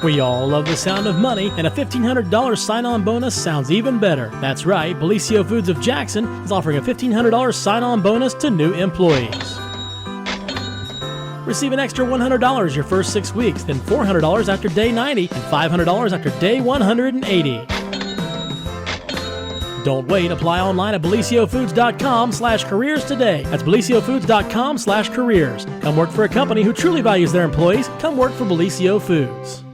We all love the sound of money, and a $1,500 sign-on bonus sounds even better. That's right, Bellisio Foods of Jackson is offering a $1,500 sign-on bonus to new employees. Receive an extra $100 your first 6 weeks, then $400 after day 90, and $500 after day 180. Don't wait. Apply online at BellisioFoods.com/careers today. That's BellisioFoods.com/careers. Come work for a company who truly values their employees. Come work for Bellisio Foods.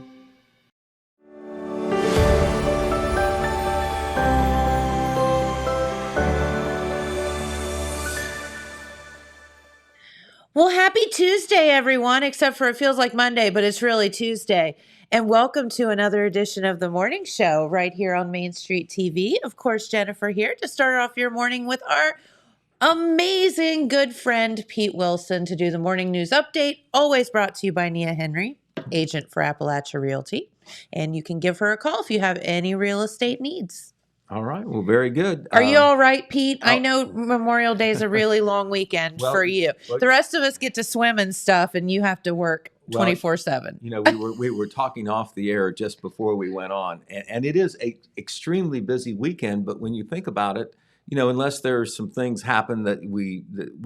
Well, happy Tuesday, everyone, except for it feels like Monday, but it's really Tuesday. And welcome to another edition of The Morning Show right here on Main Street TV. Of course, Jennifer here to start off your morning with our amazing good friend, Pete Wilson, to do the morning news update, always brought to you by Nia Henry, agent for Appalachia Realty. And you can give her a call if you have any real estate needs. All right. Well, very good. Are you all right, Pete? I know Memorial Day is a really long weekend for you. The rest of us get to swim and stuff, and you have to work 24/7. You know, we were talking off the air just before we went on, and it is a extremely busy weekend. But when you think about it, you know, unless there's some things happen that we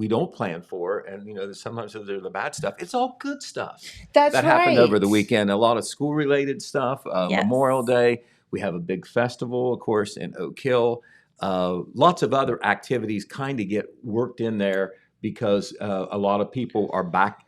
don't plan for, and you know, sometimes there's the bad stuff. It's all good stuff that happened over the weekend. A lot of school-related stuff. Yes. Memorial Day. We have a big festival, of course, in Oak Hill. Lots of other activities kind of get worked in there because a lot of people are back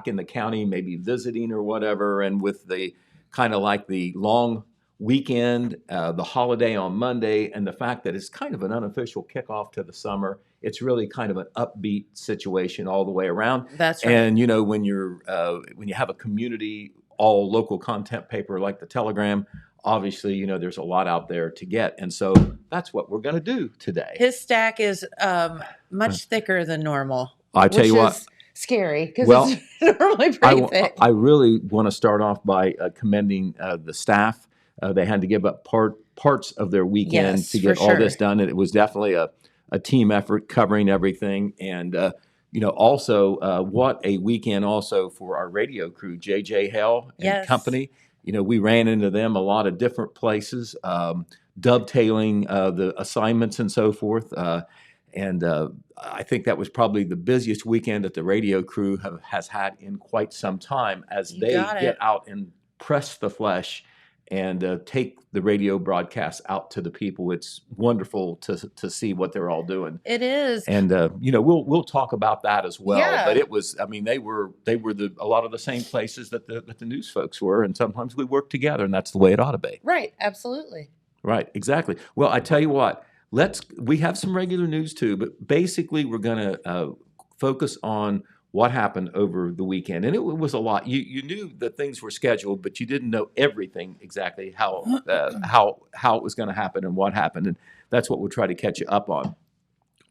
in the county, maybe visiting or whatever. And with the kind of like the long weekend, the holiday on Monday, and the fact that it's kind of an unofficial kickoff to the summer, it's really kind of an upbeat situation all the way around. That's right. And you know, when you have a community, all local content paper like the Telegram, obviously, you know, there's a lot out there to get. And so that's what we're going to do today. His stack is much thicker than normal. I tell you what, scary because it's normally pretty thick. I really want to start off by commending the staff. They had to give up parts of their weekend to get all this done. And it was definitely a team effort covering everything. And, you know, also what a weekend also for our radio crew, JJ Hale and company. You know, we ran into them a lot of different places, dovetailing the assignments and so forth. And I think that was probably the busiest weekend that the radio crew has had in quite some time as they get out and press the flesh and take the radio broadcast out to the people. It's wonderful to see what they're all doing. It is. And, you know, we'll talk about that as well. Yeah. But it was, I mean, they were a lot of the same places that the news folks were. And sometimes we work together, and that's the way it ought to be. Right. Absolutely. Right. Exactly. Well, I tell you what, we have some regular news too, but basically we're going to focus on what happened over the weekend. And it was a lot. You knew that things were scheduled, but you didn't know everything exactly how it was going to happen and what happened. And that's what we'll try to catch you up on.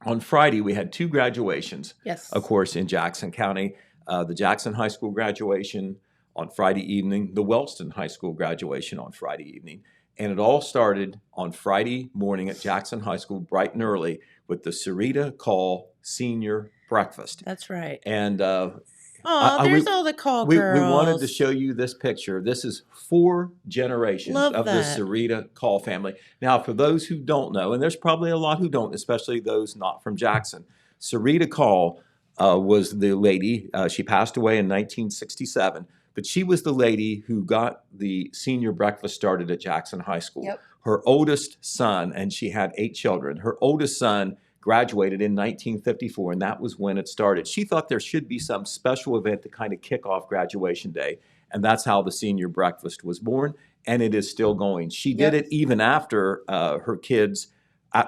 On Friday, we had 2 graduations, of course, in Jackson County. The Jackson High School graduation on Friday evening, the Wellston High School graduation on Friday evening. And it all started on Friday morning at Jackson High School, bright and early, with the Sarita Call Senior Breakfast. That's right. And there's all the call we girls. wanted to show you this picture. This is 4 generations of the Sarita Call family. Now, for those who don't know, and there's probably a lot who don't, especially those not from Jackson, Sarita Call was the lady. She passed away in 1967. But she was the lady who got the senior breakfast started at Jackson High School. Yep. Her oldest son, and she had 8 children, her oldest son graduated in 1954, and that was when it started. She thought there should be some special event to kind of kick off graduation day, and that's how the senior breakfast was born, and it is still going. She did it even after her kids,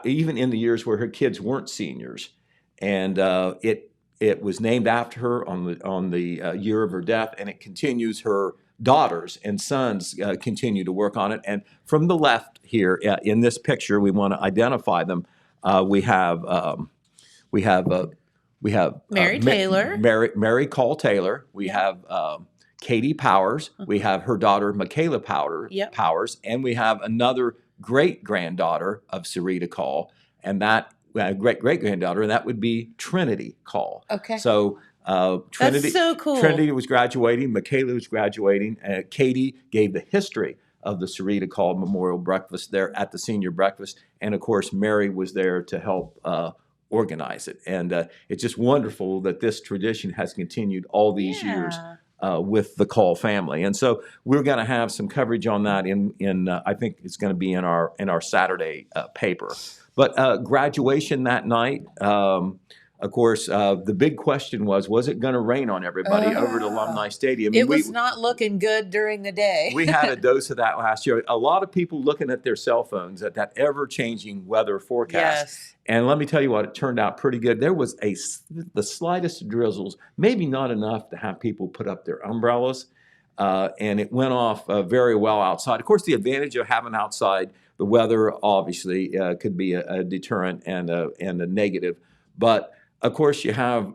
even in the years where her kids weren't seniors, and it was named after her on the year of her death, and it continues. Her daughters and sons continue to work on it. And from the left here in this picture, we want to identify them. We have Mary Taylor, Mary Call Taylor. We have Katie Powers. We have her daughter Michaela Powers, and we have another great granddaughter of Sarita Call, and that great-great-granddaughter, and that would be Trinity Call. Okay. So Trinity, That's so cool. Trinity was graduating. Michaela was graduating. Katie gave the history of the Sarita Call Memorial Breakfast there at the senior breakfast. And of course, Mary was there to help organize it. And it's just wonderful that this tradition has continued all these years with the Call family. And so we're going to have some coverage on that in I think it's going to be in our Saturday paper. But graduation that night, of course, the big question was it going to rain on everybody over at Alumni Stadium? It was not looking good during the day. We had a dose of that last year. A lot of people looking at their cell phones at that ever-changing weather forecast. Yes. And let me tell you what, it turned out pretty good. There was the slightest drizzles, maybe not enough to have people put up their umbrellas. And it went off very well outside. Of course, the advantage of having outside, the weather obviously could be a deterrent and a negative. But of course, you have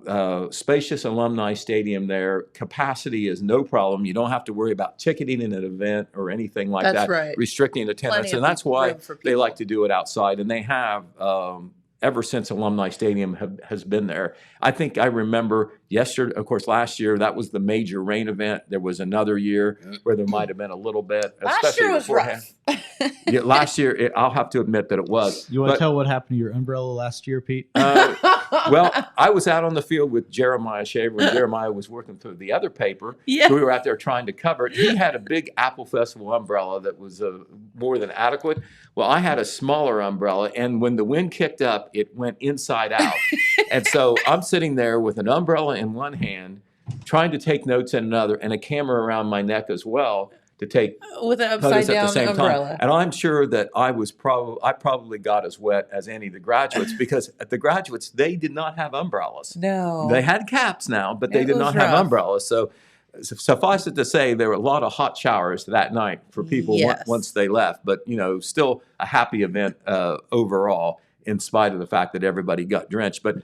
spacious Alumni Stadium there. Capacity is no problem. You don't have to worry about ticketing in an event or anything like that, right. restricting attendance. And that's why they like to do it outside. And they have ever since Alumni Stadium has been there. I think I remember yesterday, of course, last year, that was the major rain event. There was another year where there might have been a little bit. Last year was rough. Yeah, last year, I'll have to admit that it was. You want to tell what happened to your umbrella last year, Pete? Well, I was out on the field with Jeremiah Shaver when Jeremiah was working through the other paper. Yeah. So we were out there trying to cover it. He had a big Apple Festival umbrella that was more than adequate. Well, I had a smaller umbrella, and when the wind kicked up, it went inside out. And so I'm sitting there with an umbrella in one hand, trying to take notes in another, and a camera around my neck as well to take with an photos upside at the down same umbrella. time. And I'm sure that I probably got as wet as any of the graduates, because at the graduates, they did not have umbrellas. No. They had caps now, but they It did was not have rough. umbrellas. So suffice it to say, there were a lot of hot showers that night for people Yes. once they left. But, still a happy event overall, in spite of the fact that everybody got drenched. But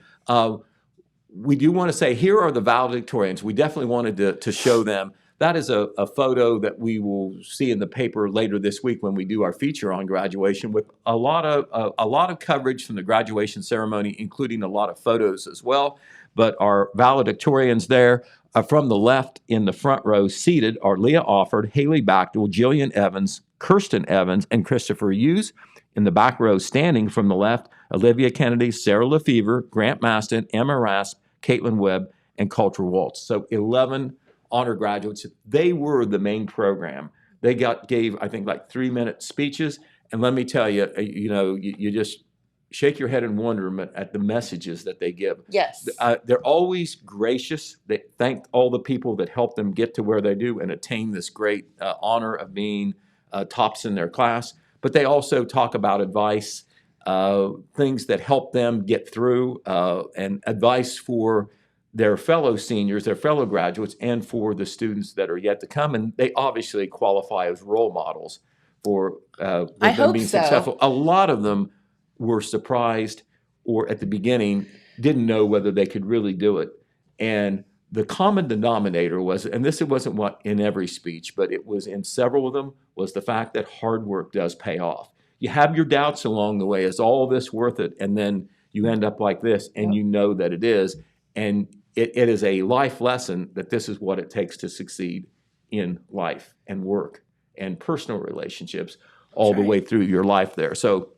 we do want to say, here are the valedictorians. We definitely wanted to show them. That is a photo that we will see in the paper later this week when we do our feature on graduation, with a lot of coverage from the graduation ceremony, including a lot of photos as well. But our valedictorians there, from the left in the front row seated, are Leah Offord, Haley Bachtel, Jillian Evans, Kirsten Evans, and Christopher Hughes. In the back row, standing from the left, Olivia Kennedy, Sarah Lefevre, Grant Maston, Emma Rasp, Caitlin Webb, and Coulter Waltz. So 11 honor graduates. They were the main program. They gave, I think, like 3-minute speeches. And let me tell you, you just shake your head in wonderment at the messages that they give. Yes. They're always gracious. They thank all the people that helped them get to where they do and attain this great honor of being tops in their class. But they also talk about advice, things that help them get through, and advice for their fellow seniors, their fellow graduates, and for the students that are yet to come. And they obviously qualify as role models for them being successful. A lot of them were surprised, or at the beginning didn't know whether they could really do it. And the common denominator was, and this wasn't in every speech, but it was in several of them, was the fact that hard work does pay off. You have your doubts along the way. Is all this worth it? And then you end up like this, and you know that it is. And it is a life lesson that this is what it takes to succeed in life and work and personal relationships all the way through your life there. So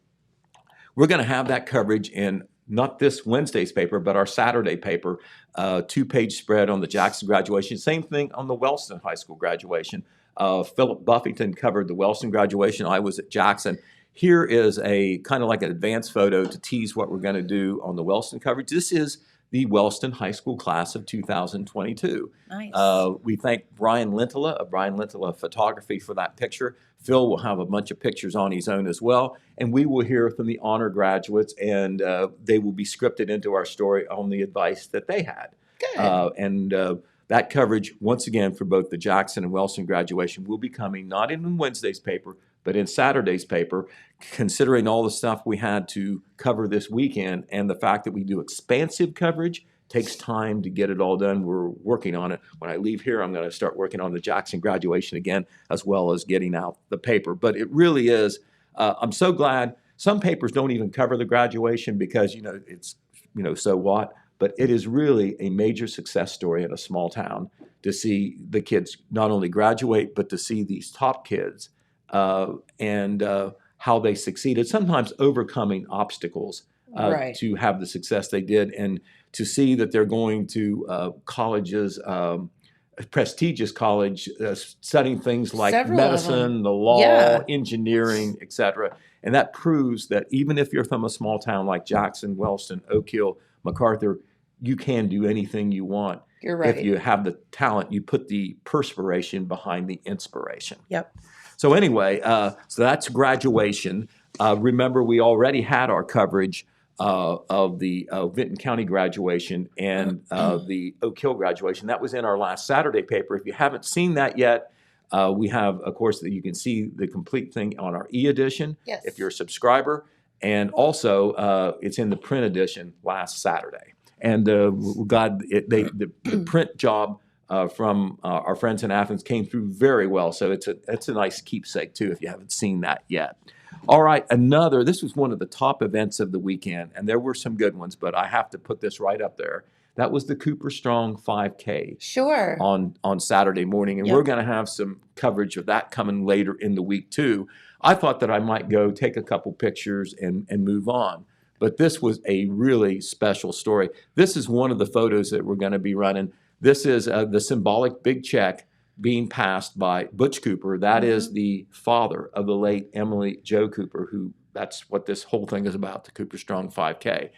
we're going to have that coverage in not this Wednesday's paper, but our Saturday paper, 2-page spread on the Jackson graduation. Same thing on the Wellston High School graduation. Philip Buffington covered the Wellston graduation. I was at Jackson. Here is a kind of like an advanced photo to tease what we're going to do on the Wellston coverage. This is the Wellston High School class of 2022. Nice. We thank Brian Lintela of Brian Lintela Photography for that picture. Phil will have a bunch of pictures on his own as well. And we will hear from the honor graduates, and they will be scripted into our story on the advice that they had. Good. That coverage, once again, for both the Jackson and Wellston graduation will be coming not in Wednesday's paper, but in Saturday's paper, considering all the stuff we had to cover this weekend and the fact that we do expansive coverage. Takes time to get it all done. We're working on it. When I leave here, I'm going to start working on the Jackson graduation again, as well as getting out the paper. But it really is, I'm so glad. Some papers don't even cover the graduation because, it's, so what? but it is really a major success story in a small town to see the kids not only graduate, but to see these top kids and how they succeeded, sometimes overcoming obstacles to have the success they did, and to see that they're going to colleges, prestigious college, studying things like medicine, the law, engineering, etc. And that proves that even if you're from a small town like Jackson, Wellston, Oak Hill, MacArthur, you can do anything you want. You're right. If you have the talent, you put the perspiration behind the inspiration. Yep. So anyway, so that's graduation. Remember, we already had our coverage of the Vinton County graduation and the Oak Hill graduation. That was in our last Saturday paper. If you haven't seen that yet, we have, of course, you can see the complete thing on our e-edition if you're a subscriber. And also, it's in the print edition last Saturday. And the print job from our friends in Athens came through very well. So it's a nice keepsake, too, if you haven't seen that yet. All right, this was one of the top events of the weekend, and there were some good ones, but I have to put this right up there. That was the Cooper Strong 5K on Saturday morning, and we're going to have some coverage of that coming later in the week, too. I thought that I might go take a couple pictures and move on, but this was a really special story. This is one of the photos that we're going to be running. This is the symbolic big check being passed by Butch Cooper. That is the father of the late Emily Jo Cooper, that's what this whole thing is about, the Cooper Strong 5K.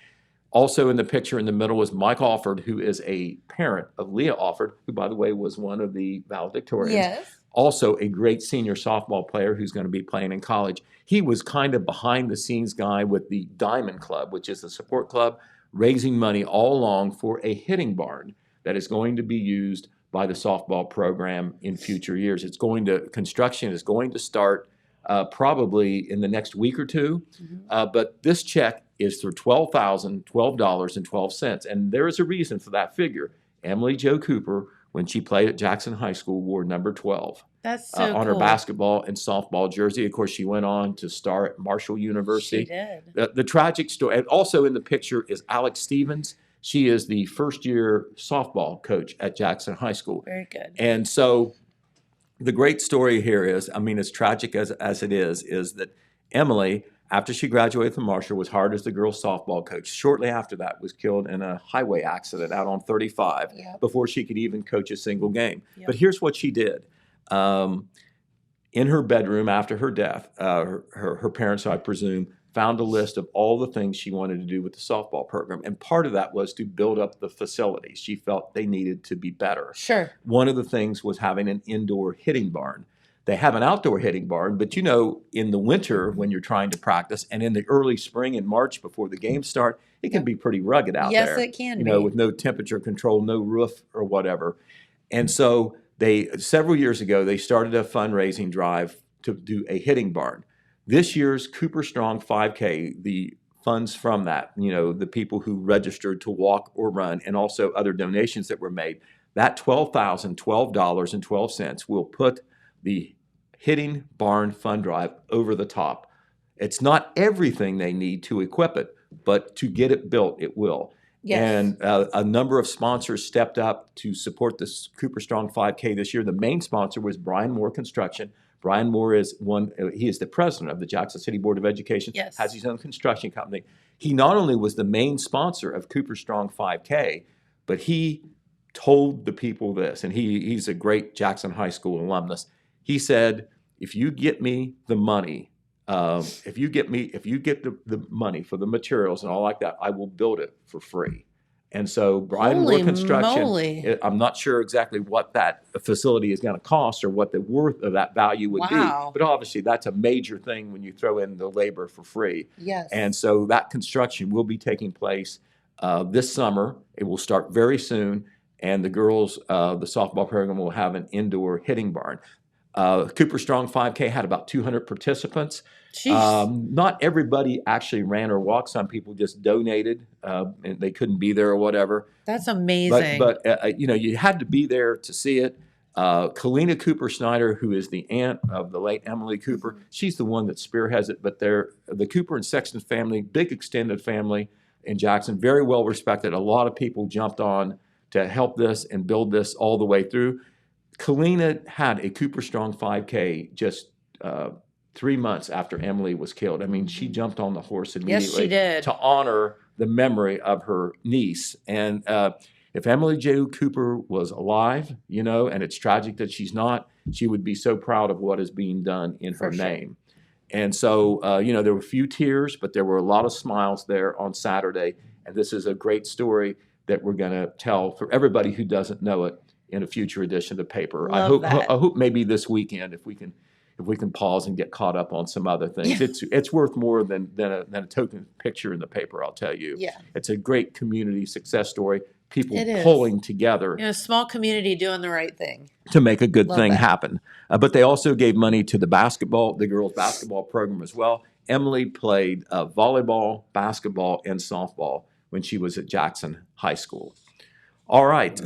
Also in the picture in the middle was Mike Alford, who is a parent of Leah Alford, who, by the way, was one of the valedictorians. Yes. Also a great senior softball player who's going to be playing in college. He was kind of behind-the-scenes guy with the Diamond Club, which is the support club, raising money all along for a hitting barn that is going to be used by the softball program in future years. Construction is going to start probably in the next week or two, but this check is for $12,012.12, and there is a reason for that figure. Emily Jo Cooper, when she played at Jackson High School, wore number 12 That's so on her basketball and softball jersey. Of course, she went on to star at Marshall University. She did. The tragic story, and also in the picture is Alex Stevens. She is the first-year softball coach at Jackson High School. Very good. And so the great story here is, as tragic as it is that Emily, after she graduated from Marshall, was hired as the girls' softball coach. Shortly after that, was killed in a highway accident out on 35 before she could even coach a single game. But here's what she did. In her bedroom after her death, her parents, I presume, found a list of all the things she wanted to do with the softball program. And part of that was to build up the facilities. She felt they needed to be better. Sure. One of the things was having an indoor hitting barn. They have an outdoor hitting barn, but in the winter when you're trying to practice, and in the early spring and March before the games start, it can be pretty rugged out there. Yes, it can be. With no temperature control, no roof or whatever. And so several years ago, they started a fundraising drive to do a hitting barn. This year's Cooper Strong 5K, the funds from that, the people who registered to walk or run, and also other donations that were made, that $12,012.12 will put the hitting barn fund drive over the top. It's not everything they need to equip it, but to get it built, it will. Yes. And a number of sponsors stepped up to support this Cooper Strong 5K this year. The main sponsor was Brian Moore Construction. Brian Moore is he is the president of the Jackson City Board of Education, has his own construction company. He not only was the main sponsor of Cooper Strong 5K, but he told the people this, and he's a great Jackson High School alumnus. He said, if you get me the money, if you get the money for the materials and all like that, I will build it for free. And so Brian Moore Construction, I'm not sure exactly what that facility is going to cost or what the worth of that value would be. But obviously that's a major thing when you throw in the labor for free. Yes. And so that construction will be taking place this summer. It will start very soon. And the girls, the softball program will have an indoor hitting barn. Cooper Strong 5K had about 200 participants. Not everybody actually ran or walked. Some people just donated and they couldn't be there or whatever. That's amazing. But you had to be there to see it. Kalina Cooper Snyder, who is the aunt of the late Emily Cooper, she's the one that spearheads it. But the Cooper and Sexton family, big extended family, in Jackson. Very well respected. A lot of people jumped on to help this and build this all the way through. Kalina had a Cooper Strong 5K just 3 months after Emily was killed. I mean, she jumped on the horse immediately. Yes, she did. To honor the memory of her niece. And if Emily Jo Cooper was alive, you know, and it's tragic that she's not, she would be so proud of what is being done in her name. And so, you know, there were a few tears, but there were a lot of smiles there on Saturday. And this is a great story that we're going to tell for everybody who doesn't know it in a future edition of the paper. I hope maybe this weekend, if we can pause and get caught up on some other things. It's worth more than a token picture in the paper, I'll tell you. Yeah. It's a great community success story. People pulling together. In a small community doing the right thing. To make a good thing happen. But they also gave money to the girls' basketball program as well. Emily played volleyball, basketball, and softball when she was at Jackson High School. All right.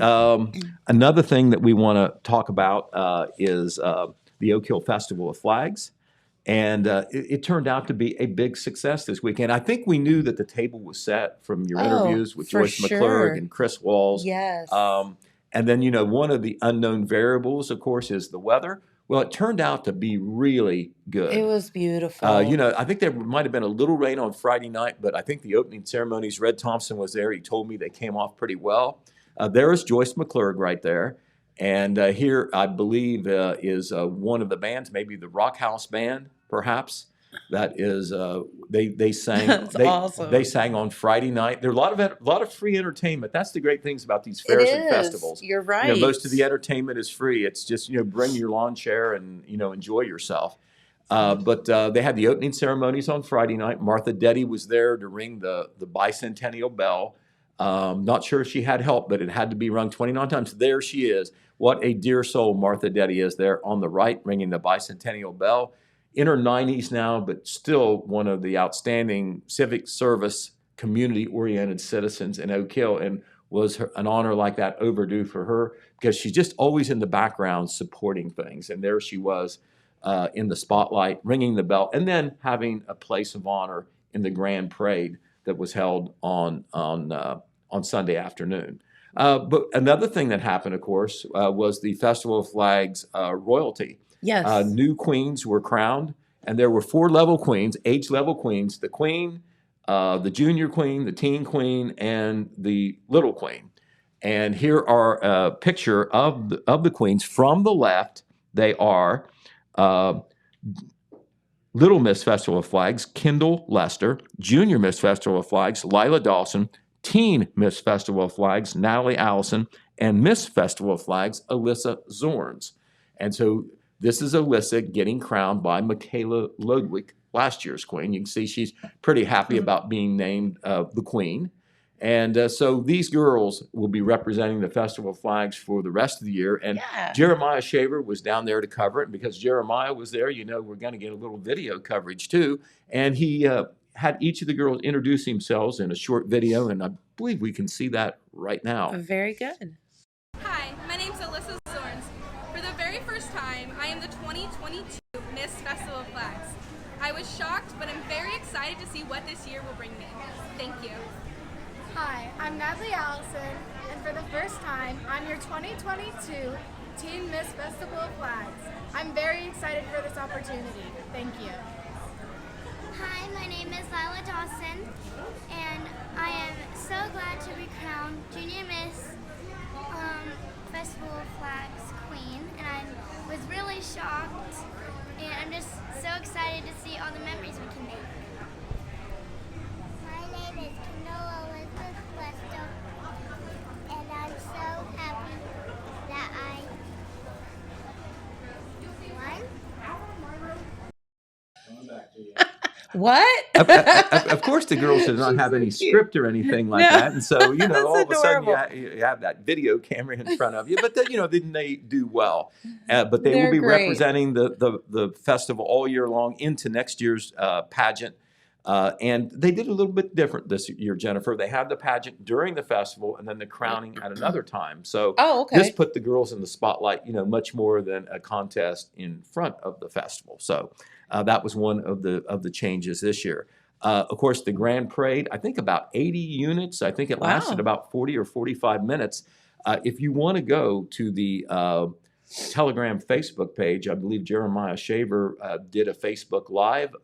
Another thing that we want to talk about is the Oak Hill Festival of Flags. And it turned out to be a big success this weekend. I think we knew that the table was set from your interviews with Joyce McClurg and Chris Walls. Yes. And then, you know, one of the unknown variables, of course, is the weather. Well, it turned out to be really good. It was beautiful. You know, I think there might have been a little rain on Friday night, but I think the opening ceremonies, Red Thompson was there. He told me they came off pretty well. There is Joyce McClurg right there. And here, I believe, is one of the bands, maybe the Rock House Band, perhaps. That is, they sang. That's awesome. They sang on Friday night. There are a lot of free entertainment. That's the great things about these fairs and festivals. You're right. You know, most of the entertainment is free. It's just, you know, bring your lawn chair and, you know, enjoy yourself. But they had the opening ceremonies on Friday night. Martha Deddy was there to ring the bicentennial bell. Not sure if she had help, but it had to be rung 29 times. There she is. What a dear soul Martha Deddy is there on the right, ringing the bicentennial bell. In her 90s now, but still one of the outstanding civic service, community-oriented citizens in Oak Hill. And was an honor like that overdue for her? Because she's just always in the background supporting things. And there she was in the spotlight, ringing the bell, and then having a place of honor in the grand parade that was held on Sunday afternoon. But another thing that happened, of course, was the Festival of Flags royalty. Yes. New queens were crowned, and there were 4 level queens, age-level queens: the queen, the junior queen, the teen queen, and the little queen. And here are a picture of the queens. From the left, they are Little Miss Festival of Flags, Kendall Lester; Junior Miss Festival of Flags, Lila Dawson; Teen Miss Festival of Flags, Natalie Allison; and Miss Festival of Flags, Alyssa Zorns. And so this is Alyssa getting crowned by Michaela Ludwig, last year's queen. You can see she's pretty happy about being named the queen. And so these girls will be representing the Festival of Flags for the rest of the year. And Jeremiah Shaver was down there to cover it. And because Jeremiah was there, you know, we're going to get a little video coverage too. And he had each of the girls introduce themselves in a short video. And I believe we can see that right now. Very good. Hi, my name's Alyssa Zorns. For the very first time, I am the 2022 Miss Festival of Flags. I was shocked, but I'm very excited to see what this year will bring me. Thank you. Hi, I'm Natalie Allison, and for the first time, I'm your 2022 Teen Miss Festival of Flags. I'm very excited for this opportunity. Thank you. Hi, my name is Lila Dawson, and I am so glad to be crowned Junior Miss Festival of Flags Queen, and I was really shocked, and I'm just so excited to see all the memories we can make. My name is Kendall Elizabeth Wellston, and I'm so happy that I won. What? Of course, the girls did not have any script or anything like that, and so you know, all of a sudden you have that video camera in front of you. But then, you know, didn't they do well? But they will be representing the festival all year long into next year's pageant. And they did a little bit different this year, Jennifer. They had the pageant during the festival and then the crowning at another time. So this put the girls in the spotlight, you know, much more than a contest in front of the festival. So that was one of the changes this year. Of course, the Grand Parade, I think about 80 units. I think it lasted about 40 or 45 minutes. If you want to go to the Telegram Facebook page, I believe Jeremiah Shaver did a Facebook Live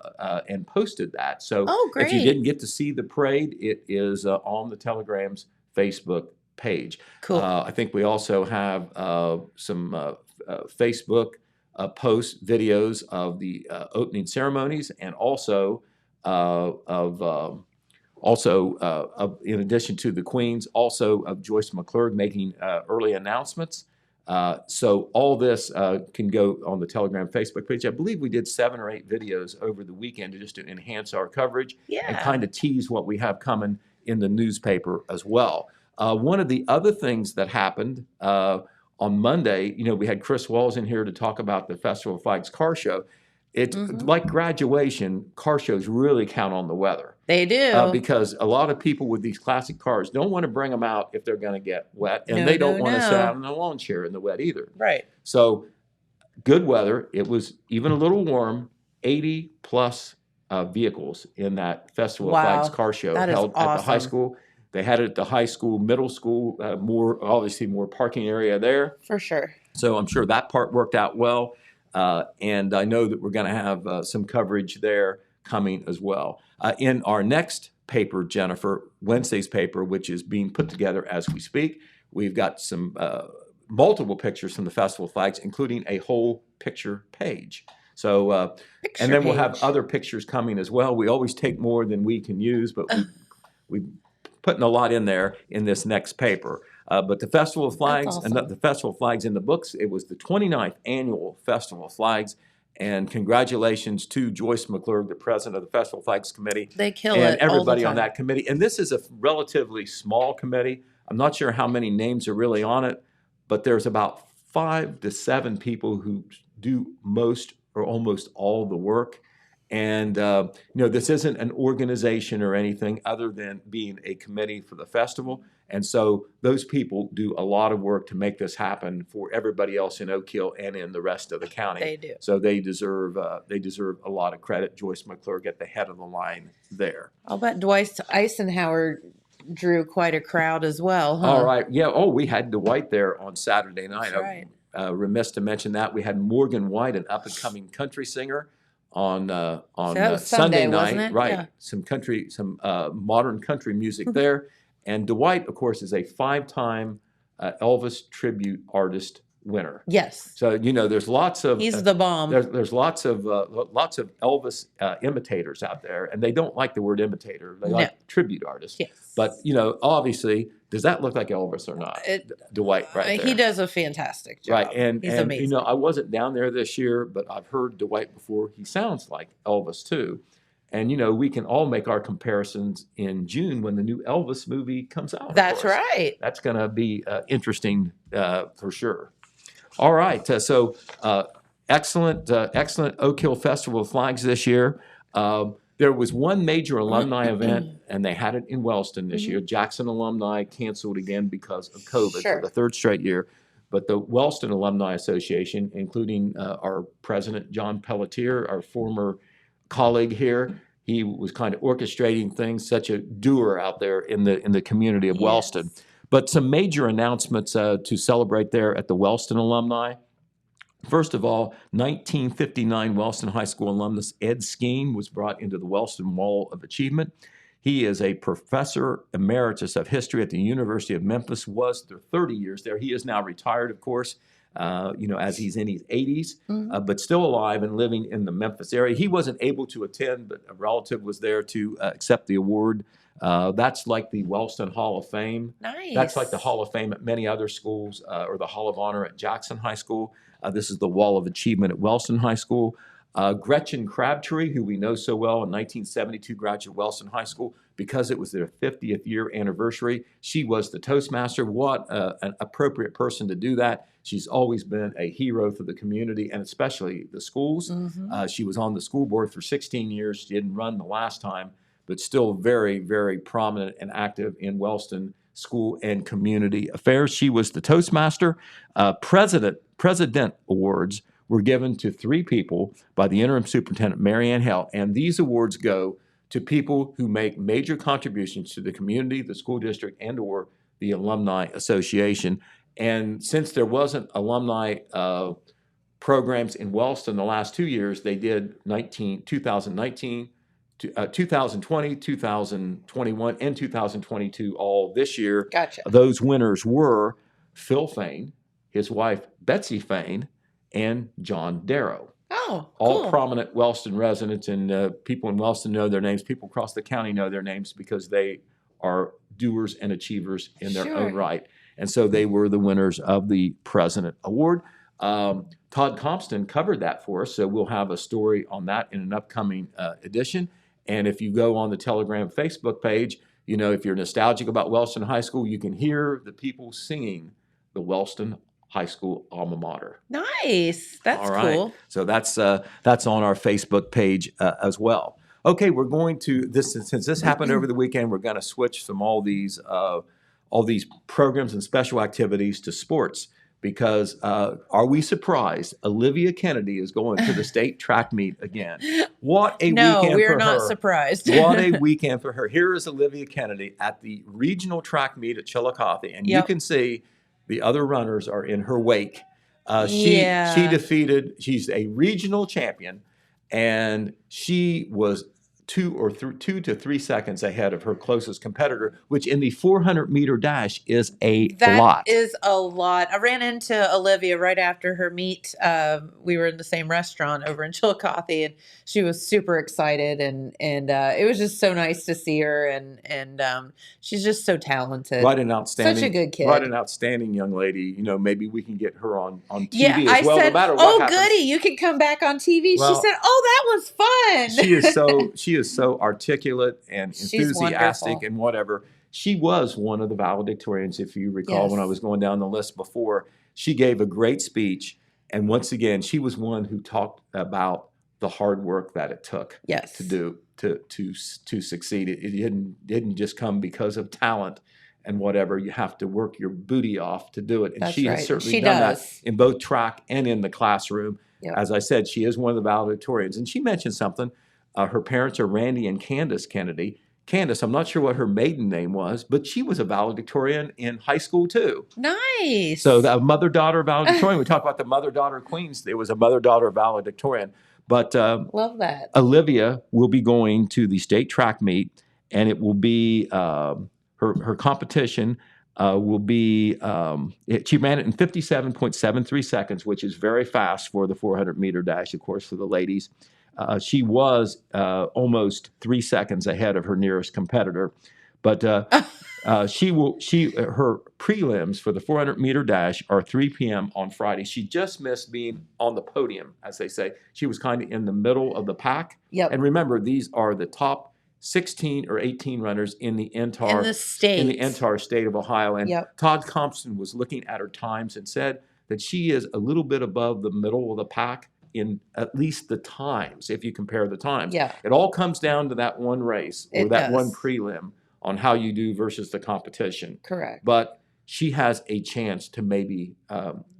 and posted that. So if you didn't get to see the parade, it is on the Telegram's Facebook page. Cool. I think we also have some Facebook post videos of the opening ceremonies, and also in addition to the Queens, also of Joyce McClurg making early announcements. So all this can go on the Telegram Facebook page. I believe we did 7 or 8 videos over the weekend just to enhance our coverage and kind of tease what we have coming in the newspaper as well. One of the other things that happened on Monday, we had Chris Walls in here to talk about the Festival of Flags car show. It's like graduation, car shows really count on the weather. They do. Because a lot of people with these classic cars don't want to bring them out if they're going to get wet, and they don't want to sit out in the lawn chair in the wet either. Right. So good weather. It was even a little warm, 80 plus vehicles in that Festival of Flags car show held at the high school. They had it at the high school, middle school, more parking area there. For sure. So I'm sure that part worked out well. And I know that we're going to have some coverage there coming as well. In our next paper, Jennifer, Wednesday's paper, which is being put together as we speak, we've got some multiple pictures from the Festival of Flags, including a whole picture page. So, and then we'll have other pictures coming as well. We always take more than we can use, but we're putting a lot in there in this next paper. But the Festival of Flags, and the Festival of Flags in the books, it was the 29th annual Festival of Flags. And congratulations to Joyce McClurg, the president of the Festival of Flags Committee. They kill it. And everybody on that committee. And this is a relatively small committee. I'm not sure how many names are really on it, but there's about 5 to 7 people who do most or almost all the work. And, this isn't an organization or anything other than being a committee for the festival. And so those people do a lot of work to make this happen for everybody else in Oak Hill and in the rest of the county. They do. So they deserve a lot of credit. Joyce McClurg at the head of the line there. I'll bet Dwight Eisenhower drew quite a crowd as well, huh? All right. Yeah. Oh, we had Dwight there on Saturday night. That's right. Remiss to mention that. We had Morgan White, an up-and-coming country singer, on Sunday night, wasn't it? right? Yeah. Some modern country music there, and Dwight, of course, is a 5-time Elvis tribute artist winner. Yes. So there's lots of he's the bomb. There's lots of Elvis imitators out there, and they don't like the word imitator. They like tribute artists. Yes. But obviously, does that look like Elvis or not? Dwight, right there. He does a fantastic job. Right, and he's amazing. I wasn't down there this year, but I've heard Dwight before. He sounds like Elvis too, and we can all make our comparisons in June when the new Elvis movie comes out. That's right. That's going to be interesting for sure. All right, so excellent Oak Hill Festival of Flags this year. There was one major alumni event, and they had it in Wellston this year. Jackson alumni canceled again because of COVID for the 3rd straight year. But the Wellston Alumni Association, including our president, John Pelletier, our former colleague here, he was kind of orchestrating things, such a doer out there in the community of Wellston. But some major announcements to celebrate there at the Wellston alumni. First of all, 1959 Wellston High School alumnus Ed Skeen was brought into the Wellston Wall of Achievement. He is a professor emeritus of history at the University of Memphis, was there 30 years there. He is now retired, of course, as he's in his 80s, but still alive and living in the Memphis area. He wasn't able to attend, but a relative was there to accept the award. That's like the Wellston Hall of Fame. Nice. That's like the Hall of Fame at many other schools, or the Hall of Honor at Jackson High School. This is the Wall of Achievement at Wellston High School. Gretchen Crabtree, who we know so well, in 1972 graduated Wellston High School because it was their 50th year anniversary. She was the Toastmaster. What an appropriate person to do that. She's always been a hero for the community and especially the schools. She was on the school board for 16 years. She didn't run the last time, but still very, very prominent and active in Wellston school and community affairs. She was the Toastmaster. President awards were given to 3 people by the interim superintendent, Mary Ann Hale, and these awards go to people who make major contributions to the community, the school district, and or the alumni association. And since there wasn't alumni programs in Wellston the last 2 years, they did 2019, 2020, 2021, and 2022 all this year. Gotcha. Those winners were Phil Fain, his wife Betsy Fain, and John Darrow. Oh, all cool. prominent Wellston residents, and people in Wellston know their names. People across the county know their names because they are doers and achievers in their own right. And so they were the winners of the President Award. Todd Compton covered that for us, so we'll have a story on that in an upcoming edition. And if you go on the Telegram Facebook page, you know, if you're nostalgic about Wellston High School, you can hear the people singing the Wellston High School alma mater. Nice. That's all right. cool. So that's on our Facebook page as well. Okay, we're going to this since this happened over the weekend. We're going to switch from all these programs and special activities to sports because are we surprised? Olivia Kennedy is going to the state track meet again. What a weekend for her! No, we're not surprised. What a weekend for her! Here is Olivia Kennedy at the regional track meet at Chillicothe, and you can see the other runners are in her wake. She's a regional champion, and she was 2 to 3 seconds ahead of her closest competitor, which in the 400-meter dash is lot. That is a lot. I ran into Olivia right after her meet. We were in the same restaurant over in Chillicothe, and she was super excited, and it was just so nice to see her, and she's just so talented. Right, an outstanding, such a good kid. Right, an outstanding young lady. You know, maybe we can get her on TV as well. Said, no matter what happens. Goody, you can come back on TV. Well, she said, "Oh, that was fun." She is so articulate and enthusiastic and whatever. She was one of the valedictorians, if you recall, when I was going down the list before. She gave a great speech, and once again, she was one who talked about the hard work that it took to succeed. It didn't just come because of talent and whatever. You have to work your booty off to do it, and she has certainly done that in both track and in the classroom. Yep. As I said, she is one of the valedictorians, and she mentioned something. Her parents are Randy and Candace Kennedy. Candace, I'm not sure what her maiden name was, but she was a valedictorian in high school too. Nice. So the mother-daughter valedictorian. We talk about the mother-daughter queens. There was a mother-daughter valedictorian. But love that. Olivia will be going to the state track meet, and it will be her competition will be she ran it in 57.73 seconds, which is very fast for the 400-meter dash, of course, for the ladies. She was almost 3 seconds ahead of her nearest competitor, but her prelims for the 400-meter dash are 3 p.m. on Friday. She just missed being on the podium, as they say. She was kind of in the middle of the pack. Yep. And remember, these are the top 16 or 18 runners in the entire state of Ohio. And Todd Compton was looking at her times and said that she is a little bit above the middle of the pack in at least the times, if you compare the times. Yeah. It all comes down to that one race or one prelim on how you do versus the competition. Correct. But she has a chance to maybe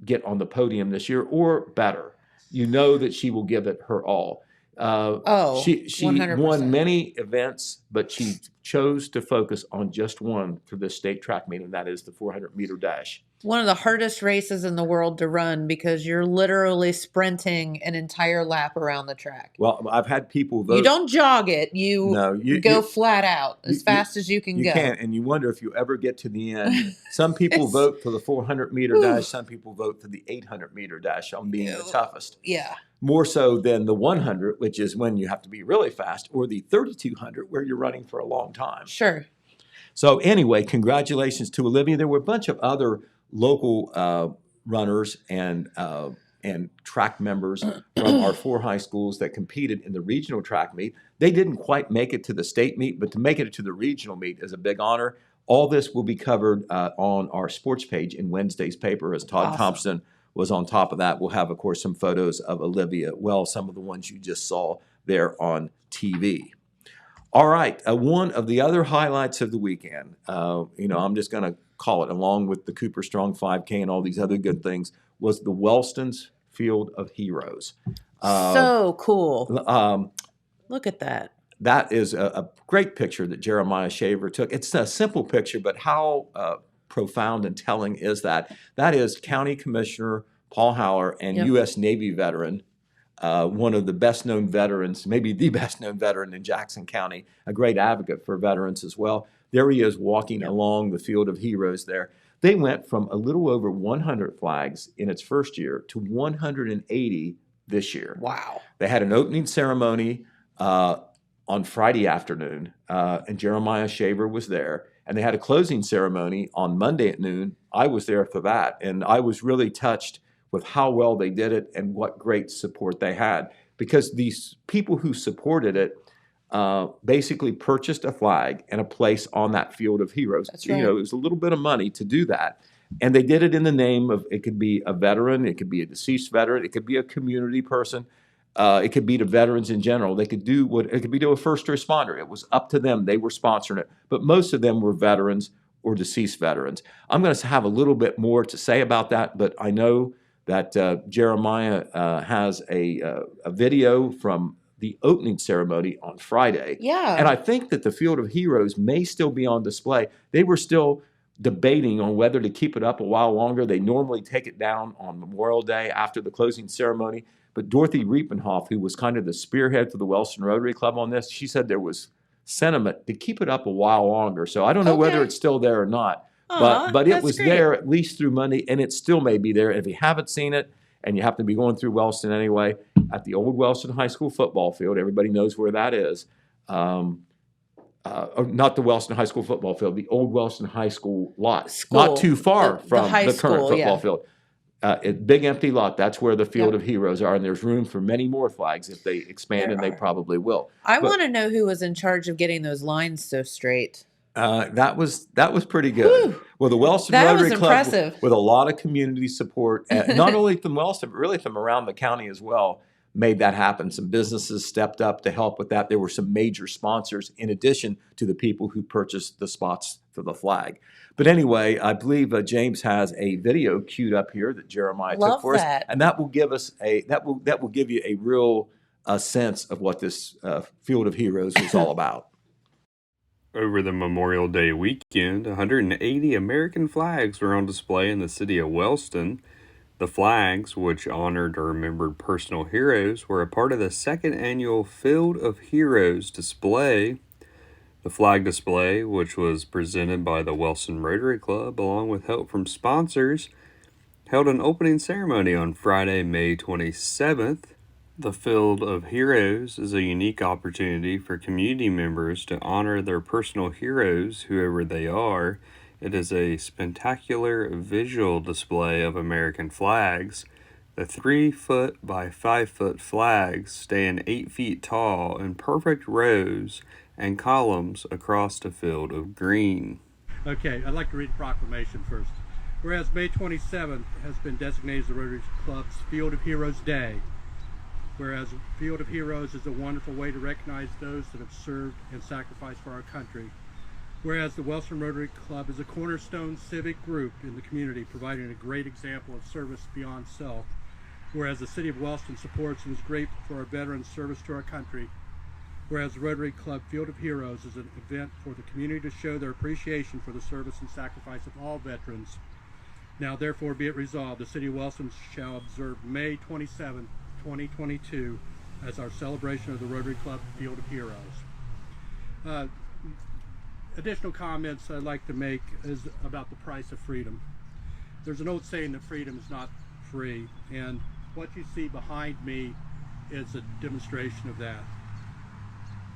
get on the podium this year or better. You know that she will give it her all. She 100%. Won many events, but she chose to focus on just one for this state track meet, and that is the 400-meter dash. One of the hardest races in the world to run because you're literally sprinting an entire lap around the track. Well, I've had people vote. You don't jog it. You go flat out as fast as you can go. You can, and you wonder if you ever get to the end. Some people vote for the 400-meter dash. Some people vote for the 800-meter dash on being the toughest. Yeah. More so than the 100, which is when you have to be really fast, or the 3200, where you're running for a long time. Sure. So anyway, congratulations to Olivia. There were a bunch of other local runners and track members from our 4 high schools that competed in the regional track meet. They didn't quite make it to the state meet, but to make it to the regional meet is a big honor. All this will be covered on our sports page in Wednesday's paper as Todd Compton was on top of that. We'll have, of course, some photos of Olivia. Well, some of the ones you just saw there on TV. All right. One of the other highlights of the weekend, I'm just going to call it, along with the Cooper Strong 5K and all these other good things, was the Wellston's Field of Heroes. So cool. Look at that. that is a great picture that Jeremiah Shaver took. It's a simple picture, but how profound and telling is that? That is County Commissioner Paul Haller and U.S. Navy veteran, one of the best-known veterans, maybe the best-known veteran in Jackson County, a great advocate for veterans as well. There he is walking along the Field of Heroes there. They went from a little over 100 flags in its first year to 180 this year. Wow. They had an opening ceremony on Friday afternoon, and Jeremiah Shaver was there. And they had a closing ceremony on Monday at noon. I was there for that, and I was really touched with how well they did it and what great support they had. Because these people who supported it basically purchased a flag and a place on that Field of Heroes. That's right. You know, it was a little bit of money to do that. And they did it in the name of, it could be a veteran, it could be a deceased veteran, it could be a community person, it could be to veterans in general. They could do what, it could be to a first responder. It was up to them. They were sponsoring it. But most of them were veterans or deceased veterans. I'm going to have a little bit more to say about that, but I know that Jeremiah has a video from the opening ceremony on Friday. Yeah. And I think that the Field of Heroes may still be on display. They were still debating on whether to keep it up a while longer. They normally take it down on Memorial Day after the closing ceremony. But Dorothy Riepenhoff, who was kind of the spearhead for the Wellston Rotary Club on this, she said there was sentiment to keep it up a while longer. So I don't know whether it's still there or not. But it was there at least through Monday, and it still may be there. If you haven't seen it, and you happen to be going through Wellston anyway, at the old Wellston High School football field, everybody knows where that is. Not the Wellston High School football field, the old Wellston High School lot, not too far from the current football field. Big empty lot, that's where the Field of Heroes are, and there's room for many more flags if they expand, and they probably will. I want to know who was in charge of getting those lines so straight. That was pretty good. Whew. Well, the Wellston Rotary Club, with a lot of community support, not only from Wellston, but really from around the county as well, made that happen. Some businesses stepped up to help with that. There were some major sponsors in addition to the people who purchased the spots for the flag. But anyway, I believe James has a video queued up here that Jeremiah took for us, and that will give us that will give you a real sense of what this Field of Heroes was all about. Over the Memorial Day weekend, 180 American flags were on display in the city of Wellston. The flags, which honored or remembered personal heroes, were a part of the second annual Field of Heroes display. The flag display, which was presented by the Wellston Rotary Club along with help from sponsors, held an opening ceremony on Friday, May 27th. The Field of Heroes is a unique opportunity for community members to honor their personal heroes, whoever they are. It is a spectacular visual display of American flags. The 3-foot by 5-foot flags stand 8 feet tall in perfect rows and columns across the field of green. Okay, I'd like to read the proclamation first. Whereas May 27th has been designated as the Rotary Club's Field of Heroes Day. Whereas Field of Heroes is a wonderful way to recognize those that have served and sacrificed for our country. Whereas the Wellston Rotary Club is a cornerstone civic group in the community, providing a great example of service beyond self. Whereas the City of Wellston supports and is grateful for our veterans' service to our country. Whereas the Rotary Club Field of Heroes is an event for the community to show their appreciation for the service and sacrifice of all veterans. Now therefore be it resolved, the City of Wellston shall observe May 27, 2022 as our celebration of the Rotary Club Field of Heroes. Additional comments I'd like to make is about the price of freedom. There's an old saying that freedom is not free, and what you see behind me is a demonstration of that.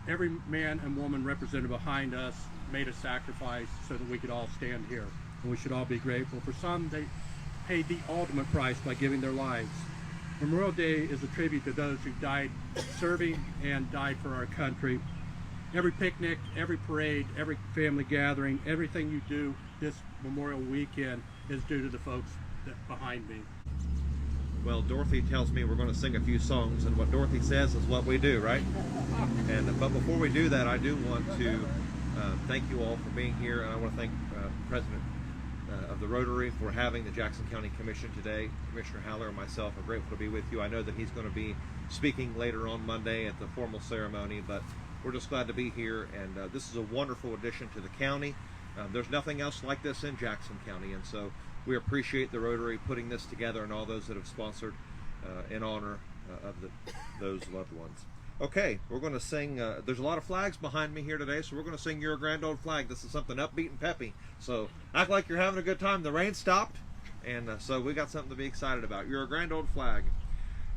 Every man and woman represented behind us made a sacrifice so that we could all stand here, and we should all be grateful. For some, they paid the ultimate price by giving their lives. Memorial Day is a tribute to those who died serving and died for our country. Every picnic, every parade, every family gathering, everything you do this Memorial Weekend is due to the folks behind me. Well, Dorothy tells me we're going to sing a few songs, and what Dorothy says is what we do, right? But before we do that, I do want to thank you all for being here, and I want to thank President of the Rotary for having the Jackson County Commission today. Commissioner Haller and myself are grateful to be with you. I know that he's going to be speaking later on Monday at the formal ceremony, but we're just glad to be here, and this is a wonderful addition to the county. There's nothing else like this in Jackson County, and so we appreciate the Rotary putting this together and all those that have sponsored in honor of those loved ones. Okay, we're going to sing. There's a lot of flags behind me here today, so we're going to sing You're a Grand Old Flag. This is something upbeat and peppy, so act like you're having a good time. The rain stopped, and so we got something to be excited about. You're a grand old flag.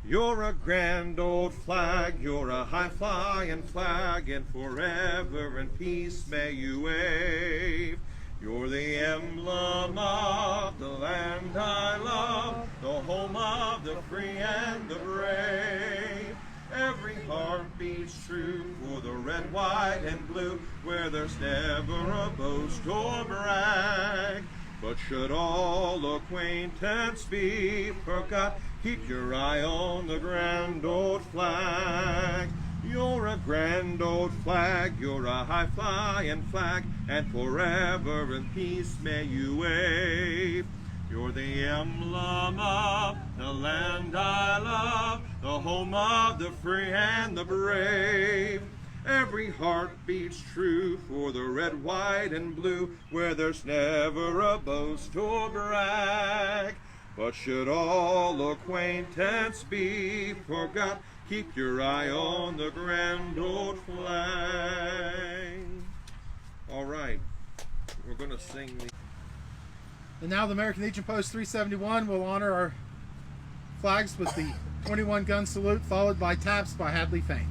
You're a grand old flag, you're a high-flying flag, and forever in peace may you wave. You're the emblem of the land I love, the home of the free and the brave. Every heart beats true for the red, white, and blue, where there's never a boast or brag. But should all acquaintance be forgot, keep your eye on the grand old flag. You're a grand old flag, you're a high-flying flag, and forever in peace may you wave. You're the emblem of the land I love, the home of the free and the brave. Every heart beats true for the red, white, and blue, where there's never a boast or brag. But should all acquaintance be forgot, keep your eye on the grand old flag. All right, we're going to sing the... And now the American Legion Post 371 will honor our flags with the 21 gun salute, followed by taps by Hadley Fane.